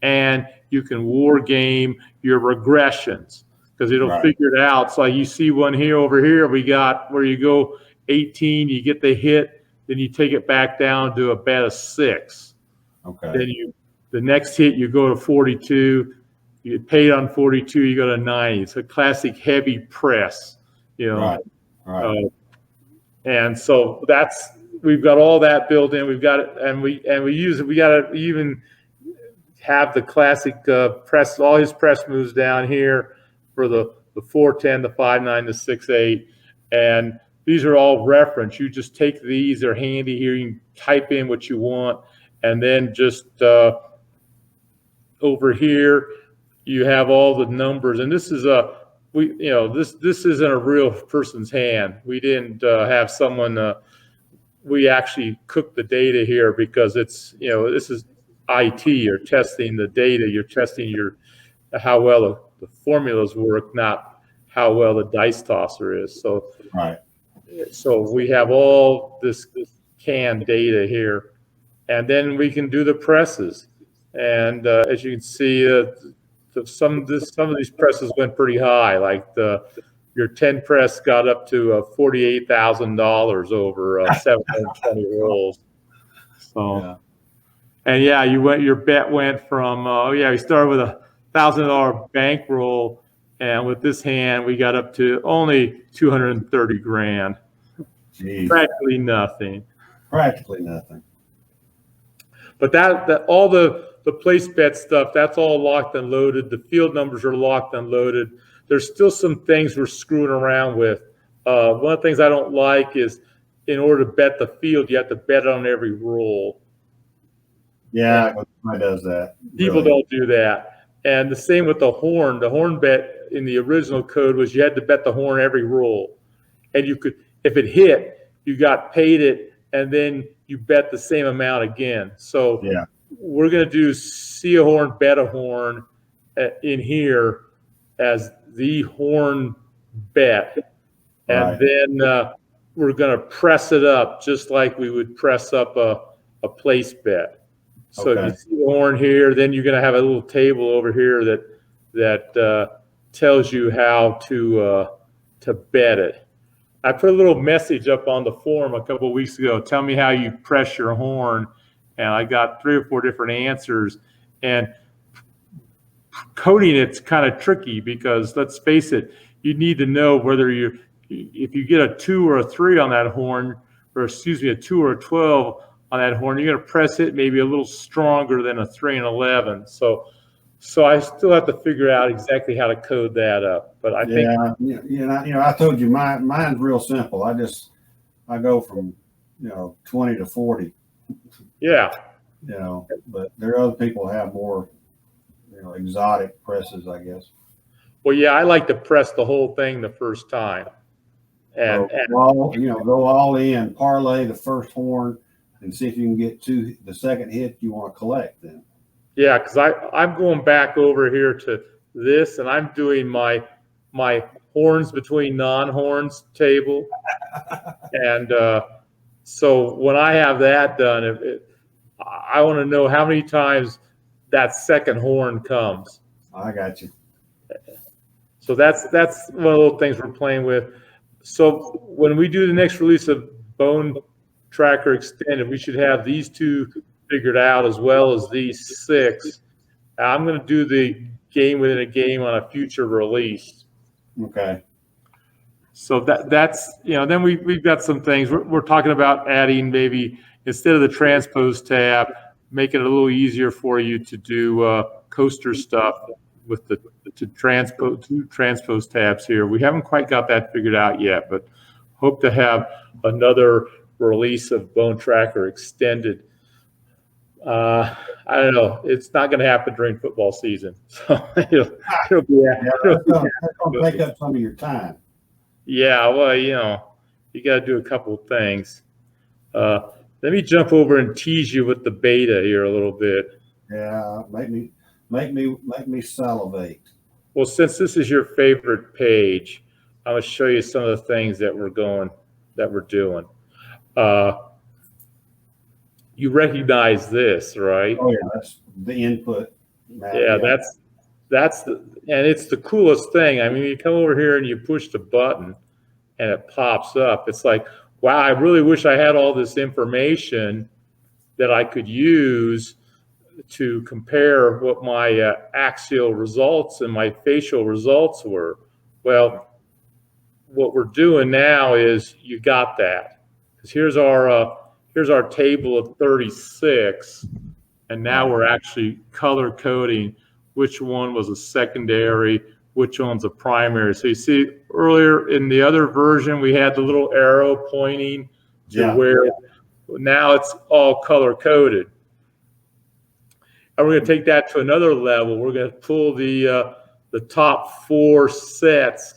and you can war game your regressions because it'll Right. figure it out. So you see one here over here, we got where you go 18, you get the hit, then you take it back down to a bet of 6. Okay. Then the next hit you go to 42, you get paid on 42, you go to 90. It's a classic heavy press, you know. Right. Right. And so we've got all that built in. We've got it, and we use it. We got to even have the classic press, all his press moves down here for the 410, the 5-9, the 6-8, and these are all reference. You just take these; they're handy here. You can type in what you want, and then just over here you have all the numbers. And this is this isn't a real person's hand. We didn't have someone. We actually cooked the data here because it's this is IT. You're testing the data. You're testing how well the formulas work, not how well the dice tosser is. So Right. So we have all this canned data here, and then we can do the presses. And as you can see, some of these presses went pretty high. Like your 10 press got up to $48,000 over 720 rolls. So, Yeah. and yeah, your bet went from we started with $1,000 bankroll, and with this hand we got up to only 230 grand. Jeez. Practically nothing. Practically nothing. But that all the place bet stuff, that's all locked and loaded. The field numbers are locked and loaded. There's still some things we're screwing around with. One of the things I don't like is in order to bet the field, you have to bet on every roll. Yeah, I does that. People don't do that. And the same with the horn. The horn bet in the original code was you had to bet the horn every roll. And you could, if it hit, you got paid it, and then you bet the same amount again. So Yeah. we're going to do see a horn, bet a horn in here as the horn bet. And Right. then we're going to press it up just like we would press up a place bet. So Okay. if you see the horn here, then you're going to have a little table over here that tells you how to bet it. I put a little message up on the forum a couple of weeks ago. Tell me how you press your horn, and I got 3 or 4 different answers. And coding it's kind of tricky because let's face it, you need to know whether if you get a 2 or a 3 on that horn, or excuse me, a 2 or a 12 on that horn, you're going to press it maybe a little stronger than a 3 and 11. So I still have to figure out exactly how to code that up. But I think I told you mine's real simple. I go from 20 to 40. Yeah. But there are other people who have more exotic presses, I guess. Well, yeah, I like to press the whole thing the first time. And go all in, parlay the first horn, and see if you can get to the second hit you want to collect then. Yeah, because I'm going back over here to this, and I'm doing my horns between non-horns table. And so when I have that done, I want to know how many times that second horn comes. I got you. So that's one of the things we're playing with. So when we do the next release of Bonetracker Extended, we should have these 2 figured out as well as these 6. I'm going to do the game within a game on a future release. Okay. So that's then we've got some things we're talking about adding, maybe instead of the transpose tab, making it a little easier for you to do coaster stuff with the transpose tabs here. We haven't quite got that figured out yet, but hope to have another release of Bonetracker Extended I don't know. It's not going to happen during football season, so it'll be. Yeah, that's gonna take up some of your time. Yeah, well, you got to do a couple of things. Let me jump over and tease you with the beta here a little bit. Yeah, make me salivate. Well, since this is your favorite page, I'm going to show you some of the things that we're doing. You recognize this, right? Oh yeah, that's the input. Yeah, and it's the coolest thing. I mean, you come over here and you push the button and it pops up. It's like, wow, I really wish I had all this information that I could use to compare what my axial results and my facial results were. Well, what we're doing now is you got that. Because here's our table of 36, and now we're actually color coding which one was a secondary, which one's a primary. So you see earlier in the other version, we had the little arrow pointing to where now it's all color coded. And we're going to take that to another level. We're going to pull the top 4 sets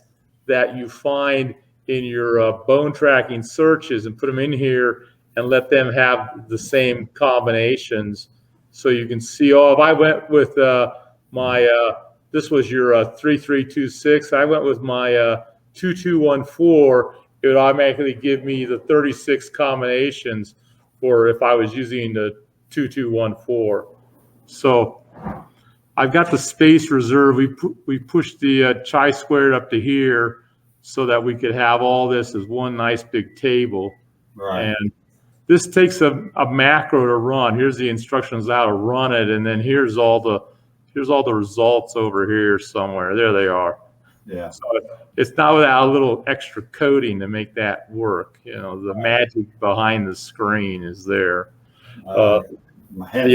that you find in your bone tracking searches and put them in here and let them have the same combinations. So you can see, if I went with this was your 3326. I went with my 2214. It would automatically give me the 36 combinations for if I was using the 2214. So I've got the space reserved. We pushed the chi-squared up to here so that we could have all this as one nice big table. Right. And this takes a macro to run. Here's the instructions how to run it, and then here's all the results over here somewhere. There they are. Yeah. So it's not without a little extra coding to make that work. The magic behind the screen is there. The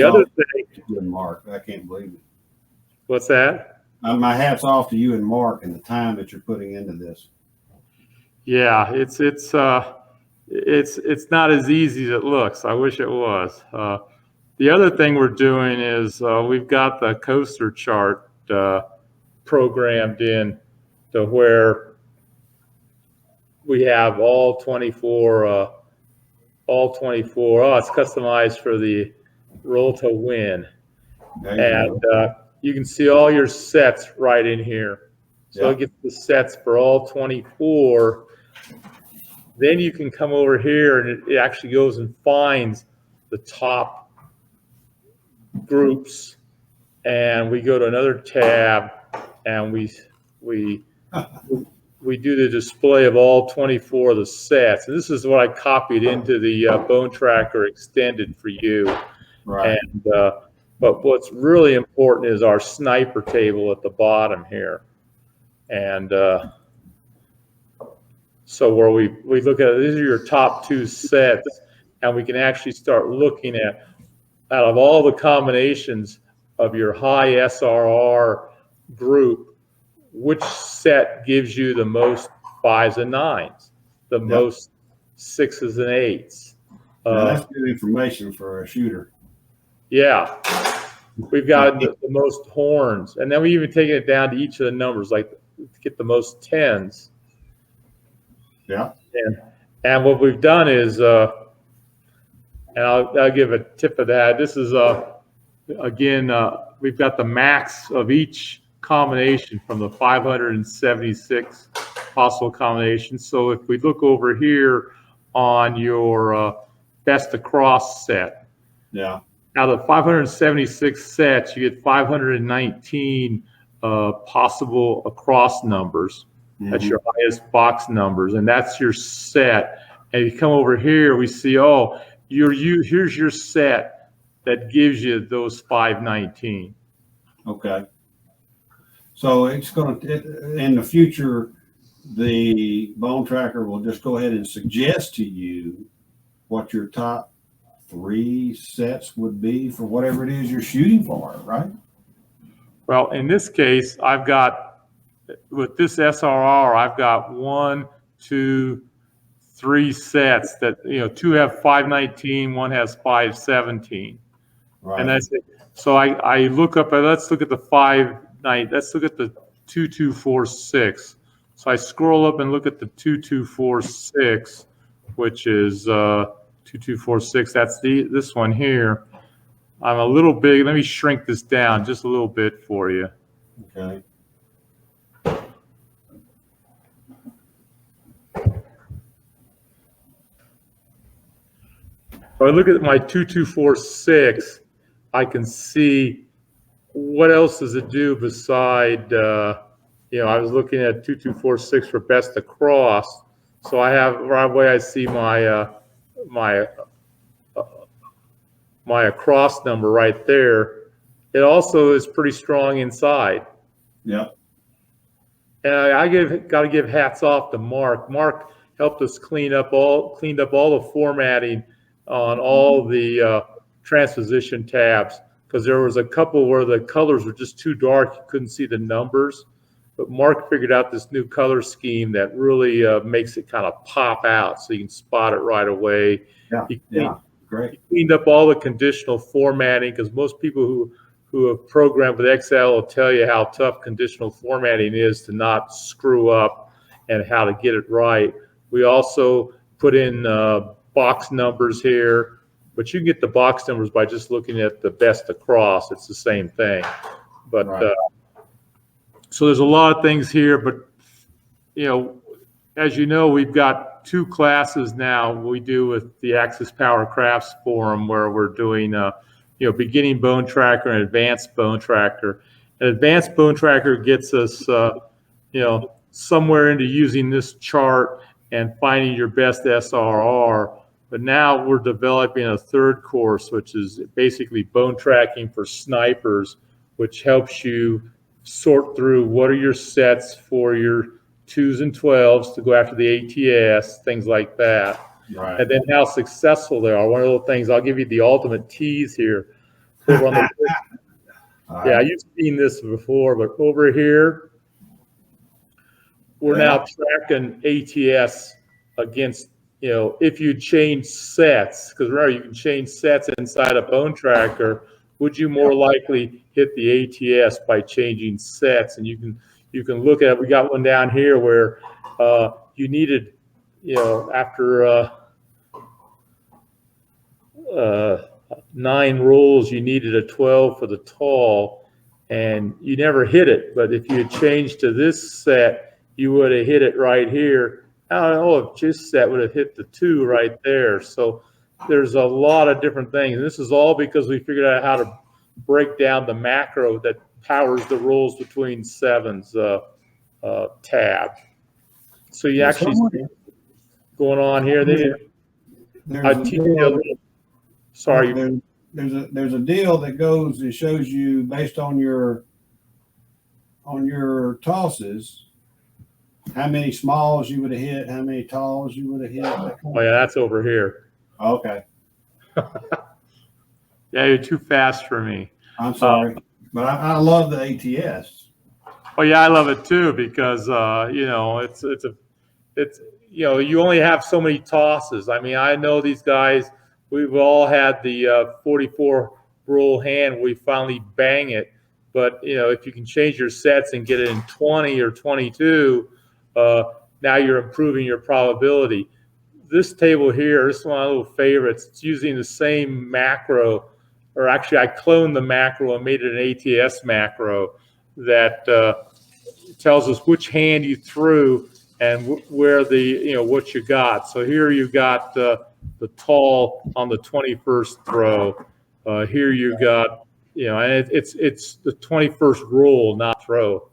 other thing, you and Mark, I can't believe it. What's that? My hat's off to you and Mark and the time that you're putting into this. Yeah, it's not as easy as it looks. I wish it was. The other thing we're doing is we've got the coaster chart programmed in to where we have all 24. Oh, it's customized for the roll to win, and you can see all your sets right in here. So it gets the sets for all 24. Then you can come over here and it actually goes and finds the top groups, and we go to another tab and we do the display of all 24 of the sets. And this is what I copied into the Bonetracker extended for you. Right. And but what's really important is our sniper table at the bottom here. And so where we look at, these are your top 2 sets, and we can actually start looking at, out of all the combinations of your high SRR group, which set gives you the most 5s and 9s, the most 6s and 8s. That's good information for a shooter. Yeah. We've got the most horns, and then we even taken it down to each of the numbers, like to get the most 10s. Yeah. And what we've done is, and I'll give a tip of that. This is again, we've got the max of each combination from the 576 possible combinations. So if we look over here on your best across set, out of 576 sets, you get 519 possible across numbers. That's your highest box numbers, and that's your set. And you come over here, we see, here's your set that gives you those 519. Okay. So it's going to, in the future, the Bonetracker will just go ahead and suggest to you what your top 3 sets would be for whatever it is you're shooting for, right? Well, in this case, I've got, with this SRR, I've got 1, 2, 3 sets that, 2 have 519, 1 has 517. And that's it. So I look up, let's look at the 590, let's look at the 2246. So I scroll up and look at the 2246, which is 2246. That's this one here. I'm a little big. Let me shrink this down just a little bit for you. Okay. If I look at my 2246, I can see what else does it do beside, I was looking at 2246 for best across. So I have right away, I see my my across number right there. It also is pretty strong inside. Yep. And I got to give hats off to Mark. Mark helped us cleaned up all the formatting on all the transposition tabs, because there was a couple where the colors were just too dark, you couldn't see the numbers. But Mark figured out this new color scheme that really makes it kind of pop out, so you can spot it right away. Yeah, great. He cleaned up all the conditional formatting, because most people who have programmed with Excel will tell you how tough conditional formatting is to not screw up and how to get it right. We also put in box numbers here, but you can get the box numbers by just looking at the best across. It's the same thing. But right. So there's a lot of things here, but as you know, we've got 2 classes now we do with the Access Power Crafts Forum, where we're doing beginning Bonetracker and advanced Bonetracker. And advanced Bonetracker gets us somewhere into using this chart and finding your best SRR. But now we're developing a 3rd course, which is basically bone tracking for snipers, which helps you sort through what are your sets for your 2s and 12s to go after the ATS, things like that. Right. And then how successful they are. One of the things, I'll give you the ultimate tease here. Over on the yeah, you've seen this before, but over here, we're now tracking ATS against, if you change sets, because remember, you can change sets inside a Bonetracker. Would you more likely hit the ATS by changing sets? And you can look at it. We got one down here where you needed, after 9 rolls, you needed a 12 for the tall, and you never hit it. But if you had changed to this set, you would have hit it right here. I don't know if this set would have hit the 2 right there. So there's a lot of different things. And this is all because we figured out how to break down the macro that powers the rolls between 7s tab. So you actually see going on here. Sorry. There's a deal that goes and shows you based on your tosses how many smalls you would have hit, how many talls you would have hit. Oh yeah, that's over here. Okay. Yeah, you're too fast for me. I'm sorry, but I love the ATS. Oh yeah, I love it too, because it's you only have so many tosses. I mean, I know these guys. We've all had the 44 roll hand. We finally bang it, but if you can change your sets and get it in 20 or 22, now you're improving your probability. This table here, this is one of my little favorites. It's using the same macro, or actually I cloned the macro and made it an ATS macro that tells us which hand you threw and where the what you got. So here you got the tall on the 21st throw. Here you got and it's the 21st roll, not throw.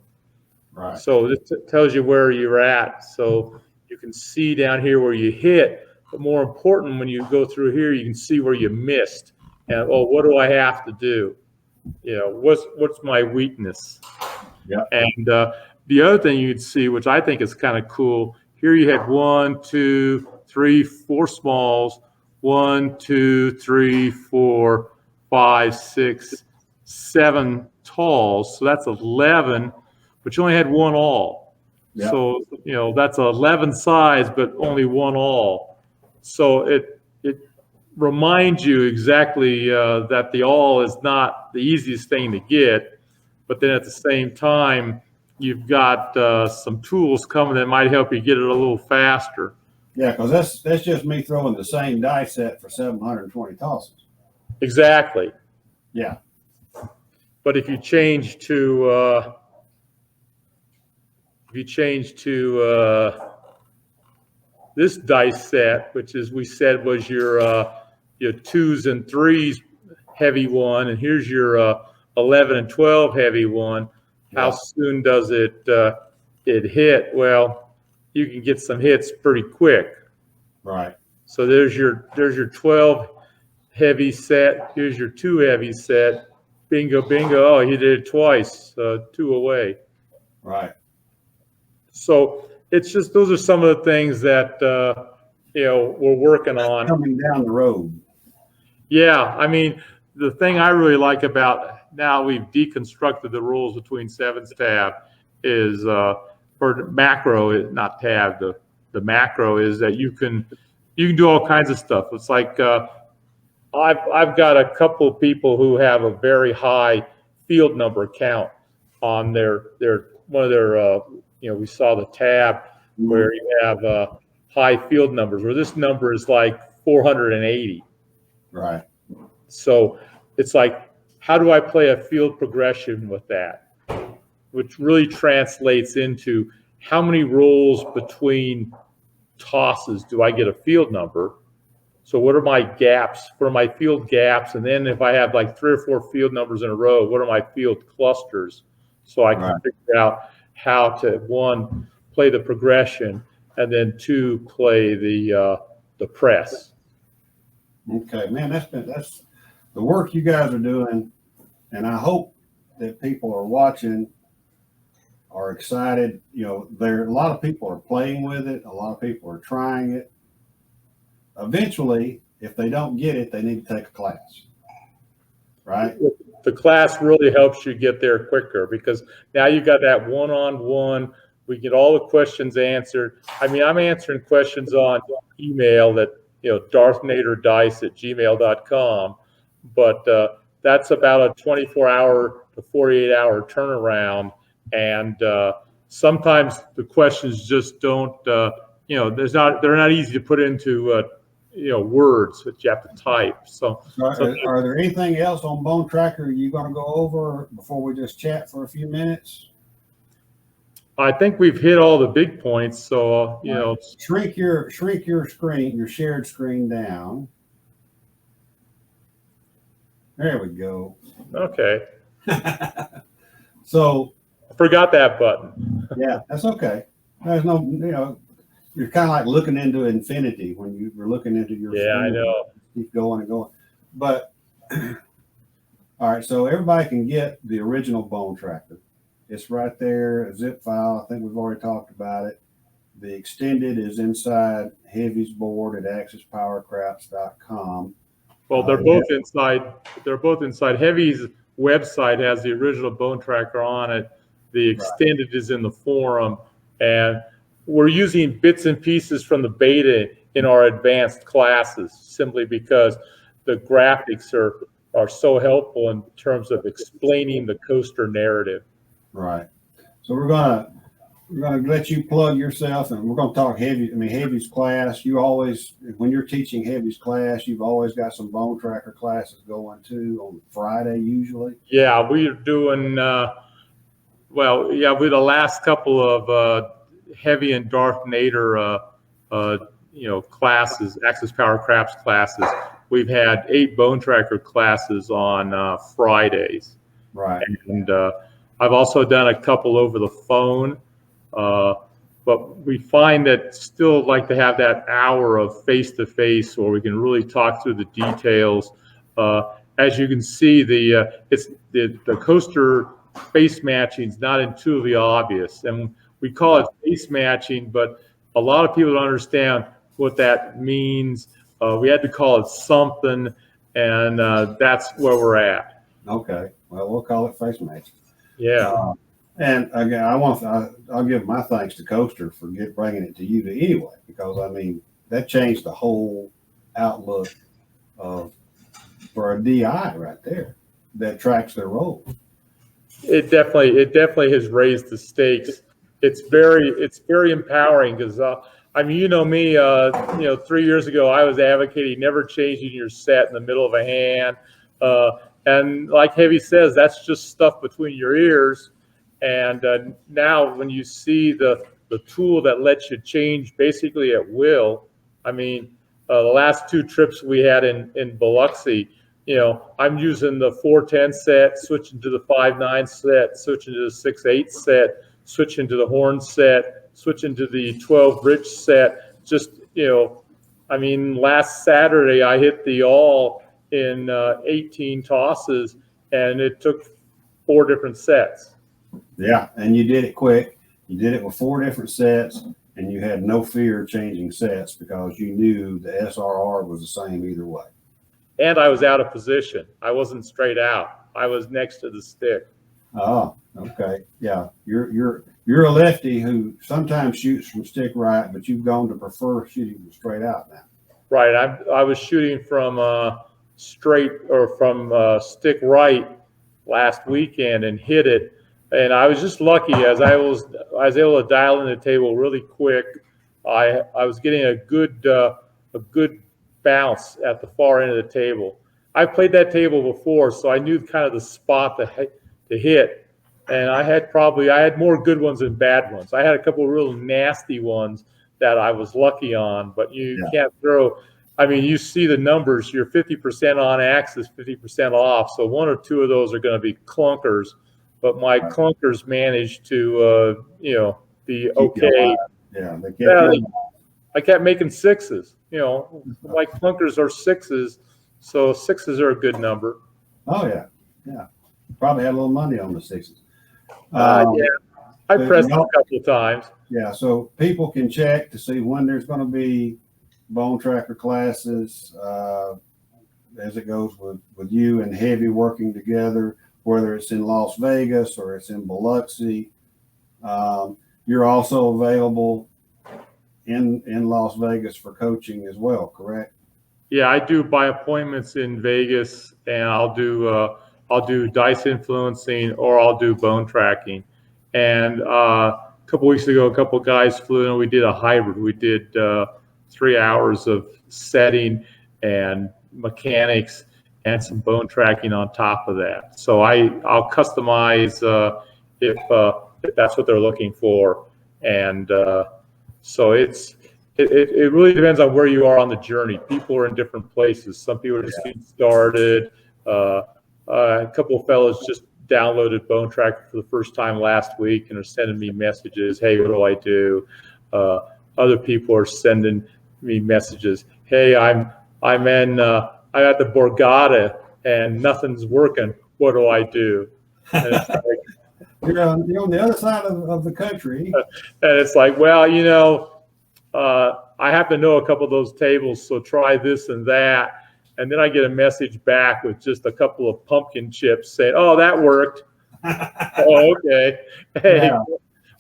Right. So this tells you where you're at. So you can see down here where you hit, but more important, when you go through here, you can see where you missed. And what do I have to do? What's my weakness? Yeah. And the other thing you'd see, which I think is kind of cool, here you had 1, 2, 3, 4 smalls, 1, 2, 3, 4, 5, 6, 7 talls. So that's 11, but you only had 1 all. Yeah. So that's 11 sides, but only 1 all. So remind you exactly that the awl is not the easiest thing to get, but then at the same time, you've got some tools coming that might help you get it a little faster. Yeah, because that's just me throwing the same die set for 720 tosses. Exactly. Yeah. But if you change to this dice set, which is we said was your 2s and 3s heavy one, and here's your 11 and 12 heavy one. How soon does it hit? Well, you can get some hits pretty quick. Right. So there's your 12 heavy set. Here's your 2 heavy set. Bingo, bingo. Oh, he did it twice. 2 away. Right. So it's just those are some of the things that we're working on. Coming down the road. Yeah, I mean, the thing I really like about now we've deconstructed the rules between sevens tab is for macro, not tab. The macro is that you can do all kinds of stuff. It's like I've got a couple of people who have a very high field number count on their one of their we saw the tab where you have high field numbers where this number is like 480. Right. So it's like, how do I play a field progression with that? Which really translates into how many rolls between tosses do I get a field number? So what are my gaps? What are my field gaps? And then if I have like 3 or 4 field numbers in a row, what are my field clusters? So I can figure out how to, 1, play the progression, and then 2, play the press. Okay, man, that's the work you guys are doing, and I hope that people are watching, are excited. There a lot of people are playing with it. A lot of people are trying it. Eventually, if they don't get it, they need to take a class, right? The class really helps you get there quicker because now you got that one-on-one. We get all the questions answered. I mean, I'm answering questions on email that, DarthNaterdice@gmail.com, but that's about a 24-hour to 48-hour turnaround. And sometimes the questions just don't, they're not easy to put into words that you have to type. So are there anything else on Bonetracker you're going to go over before we just chat for a few minutes? I think we've hit all the big points. So shrink your screen, your shared screen down. There we go. Okay. So I forgot that button. Yeah, that's okay. There's no, you're kind of like looking into infinity when you're looking into your screen. I know. Keep going and going. But all right, so everybody can get the original Bonetracker. It's right there, a zip file. I think we've already talked about it. The extended is inside Heavy's board at axispowercrafts.com. Well, they're both inside. They're both inside. Heavy's website has the original Bonetracker on it. The extended is in the forum, and we're using bits and pieces from the beta in our advanced classes simply because the graphics are so helpful in terms of explaining the coaster narrative. Right. So we're gonna let you plug yourself, and we're gonna talk Heavy's class. You always, when you're teaching Heavy's class, you've always got some Bonetracker classes going too on Friday usually. Yeah, we're doing. With the last couple of Heavy and DarthNater classes, Axis Power Crafts classes, we've had 8 Bonetracker classes on Fridays. Right. And I've also done a couple over the phone, but we find that still like to have that hour of face-to-face where we can really talk through the details. As you can see, the coaster face matching is not intuitively obvious, and we call it face matching, but a lot of people don't understand what that means. We had to call it something, and that's where we're at. Okay, well, we'll call it face matching. Yeah. And again, I'll give my thanks to Coaster for bringing it to you anyway, because I mean that changed the whole outlook of for a DI right there that tracks their roll. It definitely has raised the stakes. It's very empowering because I mean, you know me, 3 years ago I was advocating never changing your set in the middle of a hand, and like Heavy says, that's just stuff between your ears. And now when you see the tool that lets you change basically at will, I mean, the last two trips we had in Biloxi, I'm using the 410 set, switching to the 5.9 set, switching to the 6.8 set, switching to the horn set, switching to the 12 bridge set. Just, I mean, last Saturday I hit the all in 18 tosses, and it took 4 different sets. Yeah, and you did it quick. You did it with 4 different sets, and you had no fear changing sets because you knew the SRR was the same either way. And I was out of position. I wasn't straight out. I was next to the stick. Oh, okay. Yeah, you're a lefty who sometimes shoots from stick right, but you've gone to prefer shooting from straight out now. Right. I was shooting from straight or from stick right last weekend and hit it. And I was just lucky as I was able to dial in the table really quick. I was getting a good bounce at the far end of the table. I've played that table before, so I knew kind of the spot to hit. And I had more good ones than bad ones. I had a couple of real nasty ones that I was lucky on, but you can't throw. I mean, you see the numbers. You're 50% on axis, 50% off. So 1 or 2 of those are going to be clunkers. But my clunkers managed to, be okay. Yeah, they kept I kept making 6s. My clunkers are 6s, so 6s are a good number. Oh yeah. Probably had a little money on the 6s. Yeah, I pressed a couple of times. Yeah, so people can check to see when there's going to be Bonetracker classes as it goes with you and Heavy working together, whether it's in Las Vegas or it's in Biloxi. You're also available in Las Vegas for coaching as well, correct? Yeah, I do by appointments in Vegas, and I'll do dice influencing, or I'll do bone tracking. And a couple weeks ago, a couple guys flew in and we did a hybrid. We did 3 hours of setting and mechanics and some bone tracking on top of that. So I'll customize if that's what they're looking for. And so it really depends on where you are on the journey. People are in different places. Some people are just getting started. A couple of fellows just downloaded Bonetracker for the first time last week and are sending me messages. Hey, what do I do? Other people are sending me messages. Hey, I'm at the Borgata and nothing's working. What do I do? And it's like, you're on the other side of the country. And it's like, well, I happen to know a couple of those tables, so try this and that. And then I get a message back with just a couple of pumpkin chips saying, oh, that worked. Oh, okay. Hey, Yeah.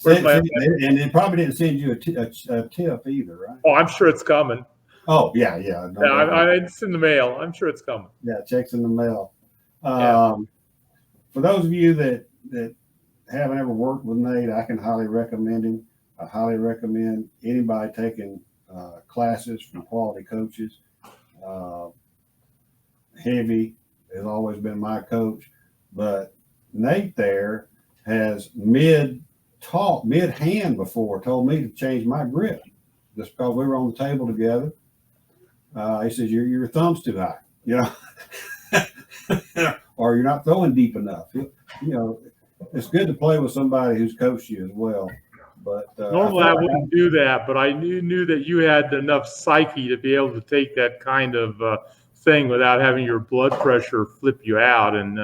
And it probably didn't send you a tip either, right? Oh, I'm sure it's coming. Oh, yeah. It's in the mail. I'm sure it's coming. Yeah, checks in the mail. For those of you that haven't ever worked with Nate, I can highly recommend him. I highly recommend anybody taking classes from quality coaches. Heavy has always been my coach, but Nate there has mid-hand before told me to change my grip just because we were on the table together. He says, your thumb's too high, or you're not throwing deep enough. It's good to play with somebody who's coached you as well. But normally I wouldn't do that, but I knew that you had enough psyche to be able to take that kind of thing without having your blood pressure flip you out. And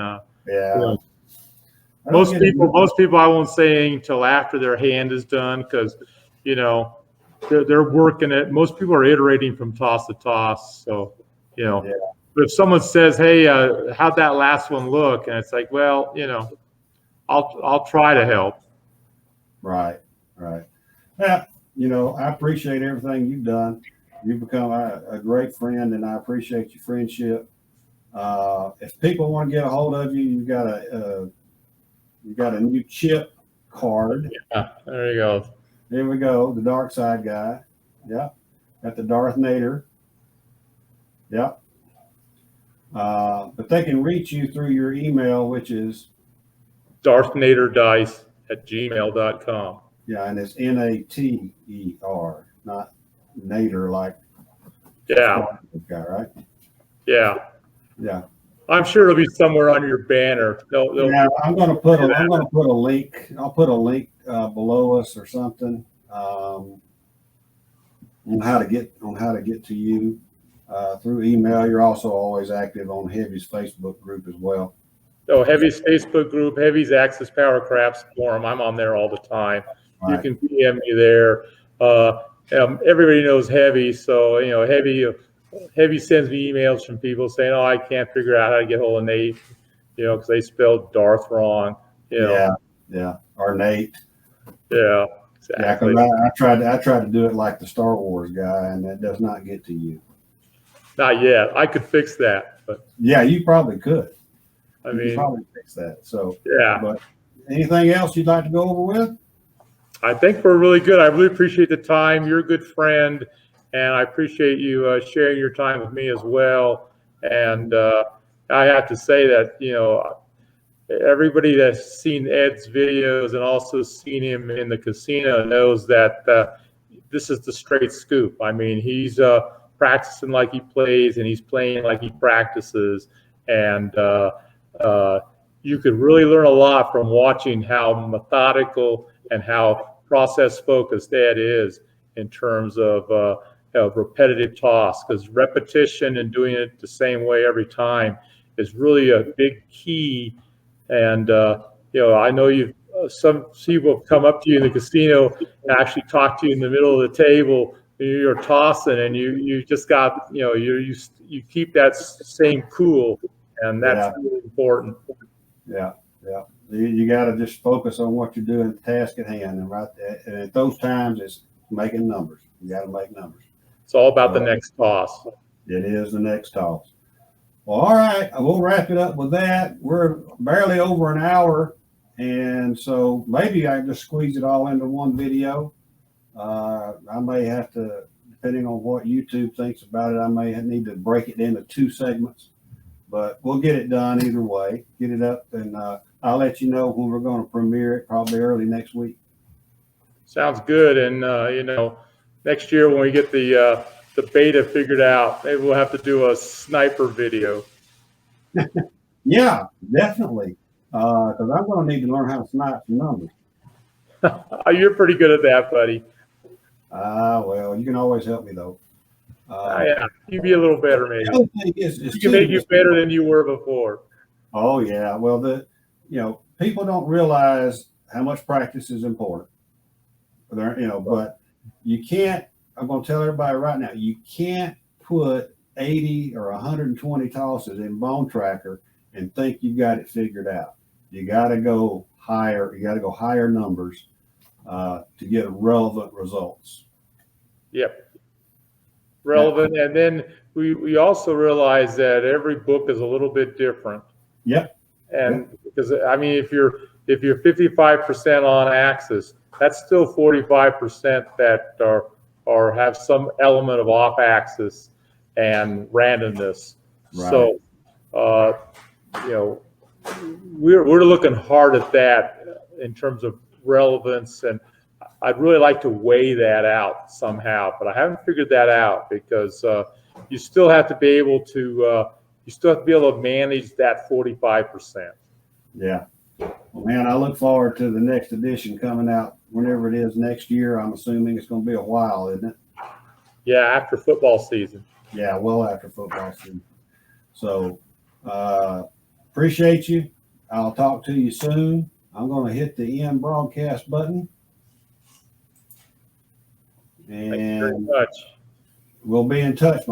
most people I won't say anything until after their hand is done because they're working it. Most people are iterating from toss to toss. So but if someone says, hey, how'd that last one look? And it's like, well, I'll try to help. Right. Yeah, I appreciate everything you've done. You've become a great friend, and I appreciate your friendship. If people want to get a hold of you, you got a new chip card. Yeah, there you go. There we go. The dark side guy. Yeah. Got the DarthNater. Yeah. But they can reach you through your email, which is Darthnaterdice@gmail.com. yeah, and it's Nater, not Nader like Yeah, guy, right? yeah. Yeah. I'm sure it'll be somewhere on your banner. Yeah, I'm gonna put a link. I'll put a link below us or something on how to get to you through email. You're also always active on Heavy's Facebook group as well. Oh, Heavy's Facebook group, Heavy's Access Power Crafts Forum. I'm on there all the time. Right. You can PM me there. Everybody knows Heavy, so Heavy sends me emails from people saying, "Oh, I can't figure out how to get hold of Nate," because they spelled Darth wrong. Yeah, or Nate. Yeah, exactly. Yeah, because I tried to do it like the Star Wars guy, and that does not get to you. Not yet. I could fix that, but yeah, you probably could. I you mean, could probably fix that. So yeah. But anything else you'd like to go over with? I think we're really good. I really appreciate the time. You're a good friend, and I appreciate you sharing your time with me as well. And I have to say that, everybody that's seen Ed's videos and also seen him in the casino knows that this is the straight scoop. I mean, he's practicing like he plays, and he's playing like he practices. And you could really learn a lot from watching how methodical and how process focused Ed is in terms of repetitive toss, because repetition and doing it the same way every time is really a big key. And I know some people come up to you in the casino and actually talk to you in the middle of the table. You're tossing, and you just got you keep that same cool, and that's really important. Yeah. You got to just focus on what you're doing, the task at hand, and and at those times, it's making numbers. You got to make numbers. It's all about the next toss. It is the next toss. Well, all right, we'll wrap it up with that. We're barely over an hour, and so maybe I just squeeze it all into one video. I may have to, depending on what YouTube thinks about it, I may need to break it into 2 segments. But we'll get it done either way. Get it up, and I'll let you know when we're going to premiere it, probably early next week. Sounds good. And next year when we get the beta figured out, maybe we'll have to do a sniper video. Yeah, definitely. Because I'm going to need to learn how to snipe some numbers. You're pretty good at that, buddy. Well, you can always help me though. Yeah, you be a little better, maybe. The other thing is you can make you better than you were before. Oh yeah. Well, people don't realize how much practice is important. But you can't. I'm going to tell everybody right now, you can't put 80 or 120 tosses in Bonetracker and think you've got it figured out. You got to go higher. You got to go higher numbers to get relevant results. Yep. Relevant. And then we also realize that every book is a little bit different. Yep. And because I mean, if you're 55% on axis, that's still 45% that are have some element of off axis and randomness. Right. So we're looking hard at that in terms of relevance, and I'd really like to weigh that out somehow, but I haven't figured that out because you still have to be able to manage that 45%. Yeah. Well, man, I look forward to the next edition coming out whenever it is next year. I'm assuming it's going to be a while, isn't it? Yeah, after football season. Yeah, well after football season. So appreciate you. I'll talk to you soon. I'm going to hit the end broadcast button. Thank you very And much. we'll be in touch,